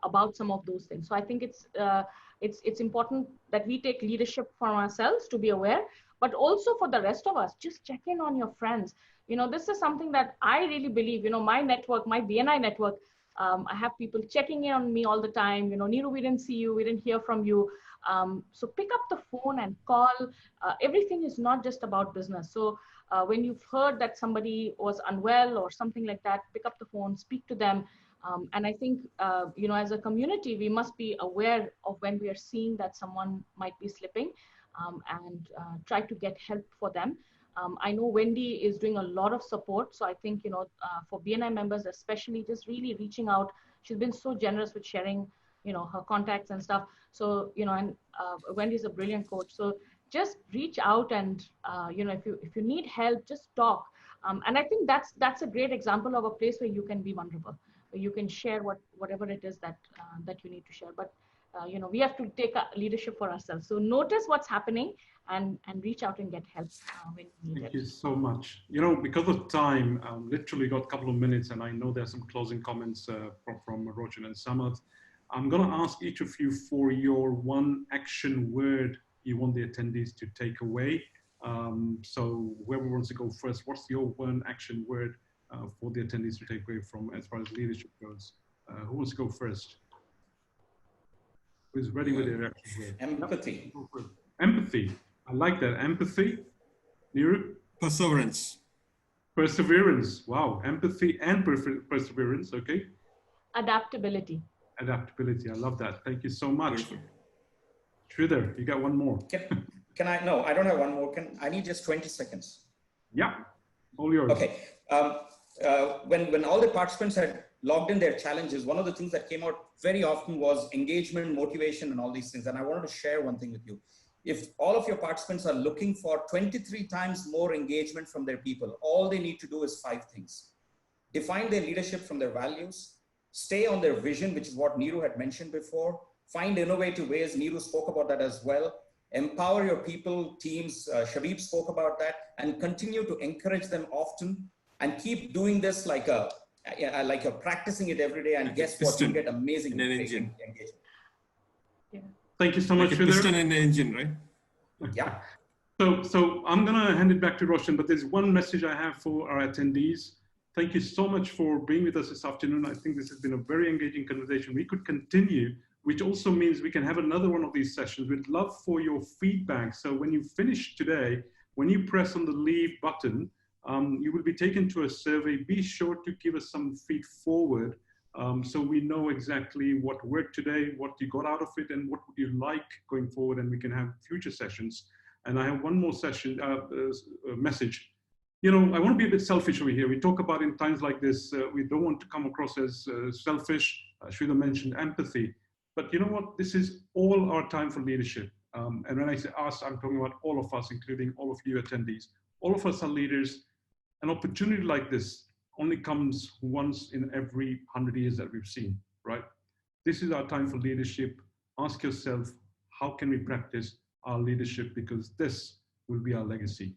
about some of those things. So I think it's important that we take leadership for ourselves to be aware, but also for the rest of us, just check in on your friends. This is something that I really believe, my network, my BNI network, I have people checking in on me all the time. Neeru, we didn't see you, we didn't hear from you. So pick up the phone and call. Everything is not just about business. So when you've heard that somebody was unwell or something like that, pick up the phone, speak to them. And I think, as a community, we must be aware of when we are seeing that someone might be slipping, and try to get help for them. I know Wendy is doing a lot of support. So I think, for BNI members, especially, just really reaching out. She's been so generous with sharing, her contacts and stuff. So, and Wendy's a brilliant coach. So just reach out and, if you need help, just talk. And I think that's a great example of a place where you can be vulnerable, where you can share whatever it is that you need to share. But we have to take leadership for ourselves. So notice what's happening and reach out and get help when you need it. Thank you so much. Because of time, literally got a couple of minutes, and I know there's some closing comments from Roshan and Samath. I'm going to ask each of you for your one action word you want the attendees to take away. So whoever wants to go first, what's your one action word for the attendees to take away from as far as leadership goes? Who wants to go first? Who's ready with their action word? Empathy. Empathy. I like that. Empathy. Neeru? Perseverance. Perseverance. Wow. Empathy and perseverance. Okay. Adaptability. Adaptability. I love that. Thank you so much. Sridhar, you got one more. Can I? No, I don't have one more. I need just 20 seconds. Yeah. All yours. Okay. When all the participants had logged in their challenges, one of the things that came out very often was engagement, motivation, and all these things. And I wanted to share one thing with you. If all of your participants are looking for 23 times more engagement from their people, all they need to do is 5 things. Define their leadership from their values, stay on their vision, which is what Neeru had mentioned before, find innovative ways, Neeru spoke about that as well, empower your people, teams, Shabib spoke about that, and continue to encourage them often, and keep doing this like you're practicing it every day, and guess what, you get amazing engagement. Yeah. Thank you so much, Like a piston and an engine, right? Yeah. So I'm going to hand it back to Roshan, but there's one message I have for our attendees. Thank you so much for being with us this afternoon. I think this has been a very engaging conversation. We could continue, which also means we can have another one of these sessions. We'd love for your feedback. So when you finish today, when you press on the leave button, you will be taken to a survey. Be sure to give us some feed forward, so we know exactly what worked today, what you got out of it, and what would you like going forward, and we can have future sessions. And I have one more session message. I want to be a bit selfish over here. We talk about in times like this, we don't want to come across as selfish. Sridhar mentioned empathy, but you know what? This is all our time for leadership. And when I say us, I'm talking about all of us, including all of you attendees. All of us are leaders. An opportunity like this only comes once in every 100 years that we've seen, right? This is our time for leadership. Ask yourself, how can we practice our leadership, because this will be our legacy.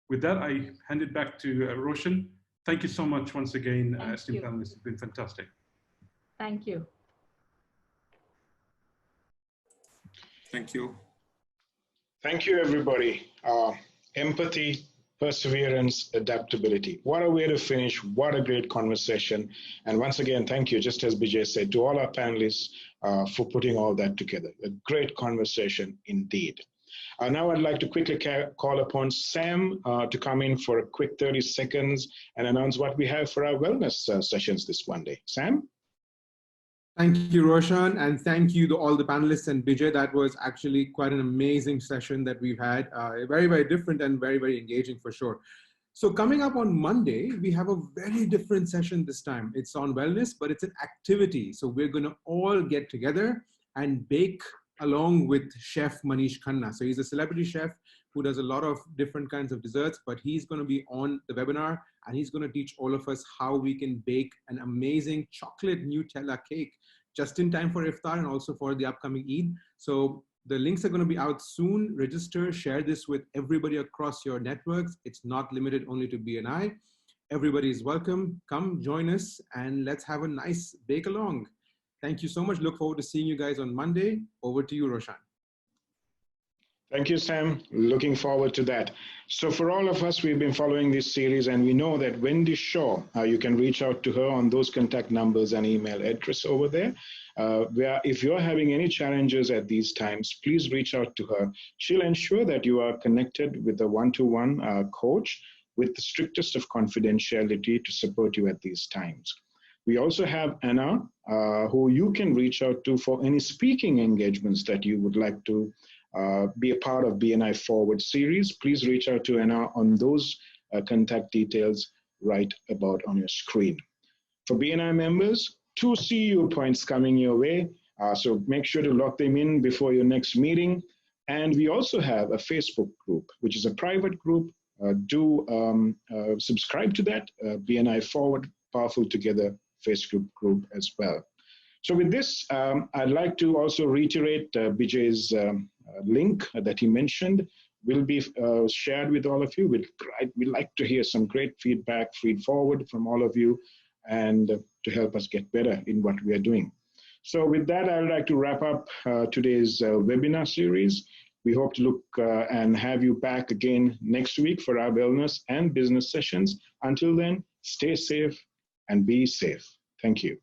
With that, I hand it back to Roshan. Thank you so much once again, esteemed panelists. It's been fantastic. Thank you. Thank you. Thank you, everybody. Empathy, perseverance, adaptability. What a way to finish. What a great conversation. And once again, thank you, just as Bijay said, to all our panelists for putting all that together. A great conversation indeed. Now I'd like to quickly call upon Sam to come in for a quick 30 seconds and announce what we have for our wellness sessions this Monday. Sam? Thank you, Roshan, and thank you to all the panelists and Bijay. That was actually quite an amazing session that we've had. Very, very different and very, very engaging for sure. So coming up on Monday, we have a very different session this time. It's on wellness, but it's an activity. So we're going to all get together and bake along with Chef Manish Khanna. So he's a celebrity chef who does a lot of different kinds of desserts, but he's going to be on the webinar and he's going to teach all of us how we can bake an amazing chocolate Nutella cake just in time for Iftar and also for the upcoming Eid. So the links are going to be out soon. Register, share this with everybody across your networks. It's not limited only to BNI. Everybody is welcome. Come join us and let's have a nice bake along. Thank you so much. Look forward to seeing you guys on Monday. Over to you, Roshan. Thank you, Sam. Looking forward to that. So for all of us, we've been following this series and we know that Wendy Shaw, you can reach out to her on those contact numbers and email address over there. Where if you're having any challenges at these times, please reach out to her. She'll ensure that you are connected with a one-to-one coach with the strictest of confidentiality to support you at these times. We also have Anna, who you can reach out to for any speaking engagements that you would like to be a part of BNI Forward series. Please reach out to Anna on those contact details right about on your screen. For BNI members, 2 CU points coming your way. So make sure to lock them in before your next meeting. And we also have a Facebook group, which is a private group. Do subscribe to that, BNI Forward Powerful Together Facebook group as well. So with this, I'd like to also reiterate Bijay's link that he mentioned will be shared with all of you. We'd like to hear some great feedback, feed forward from all of you, and to help us get better in what we are doing. So with that, I'd like to wrap up today's webinar series. We hope to look and have you back again next week for our wellness and business sessions. Until then, stay safe and be safe. Thank you.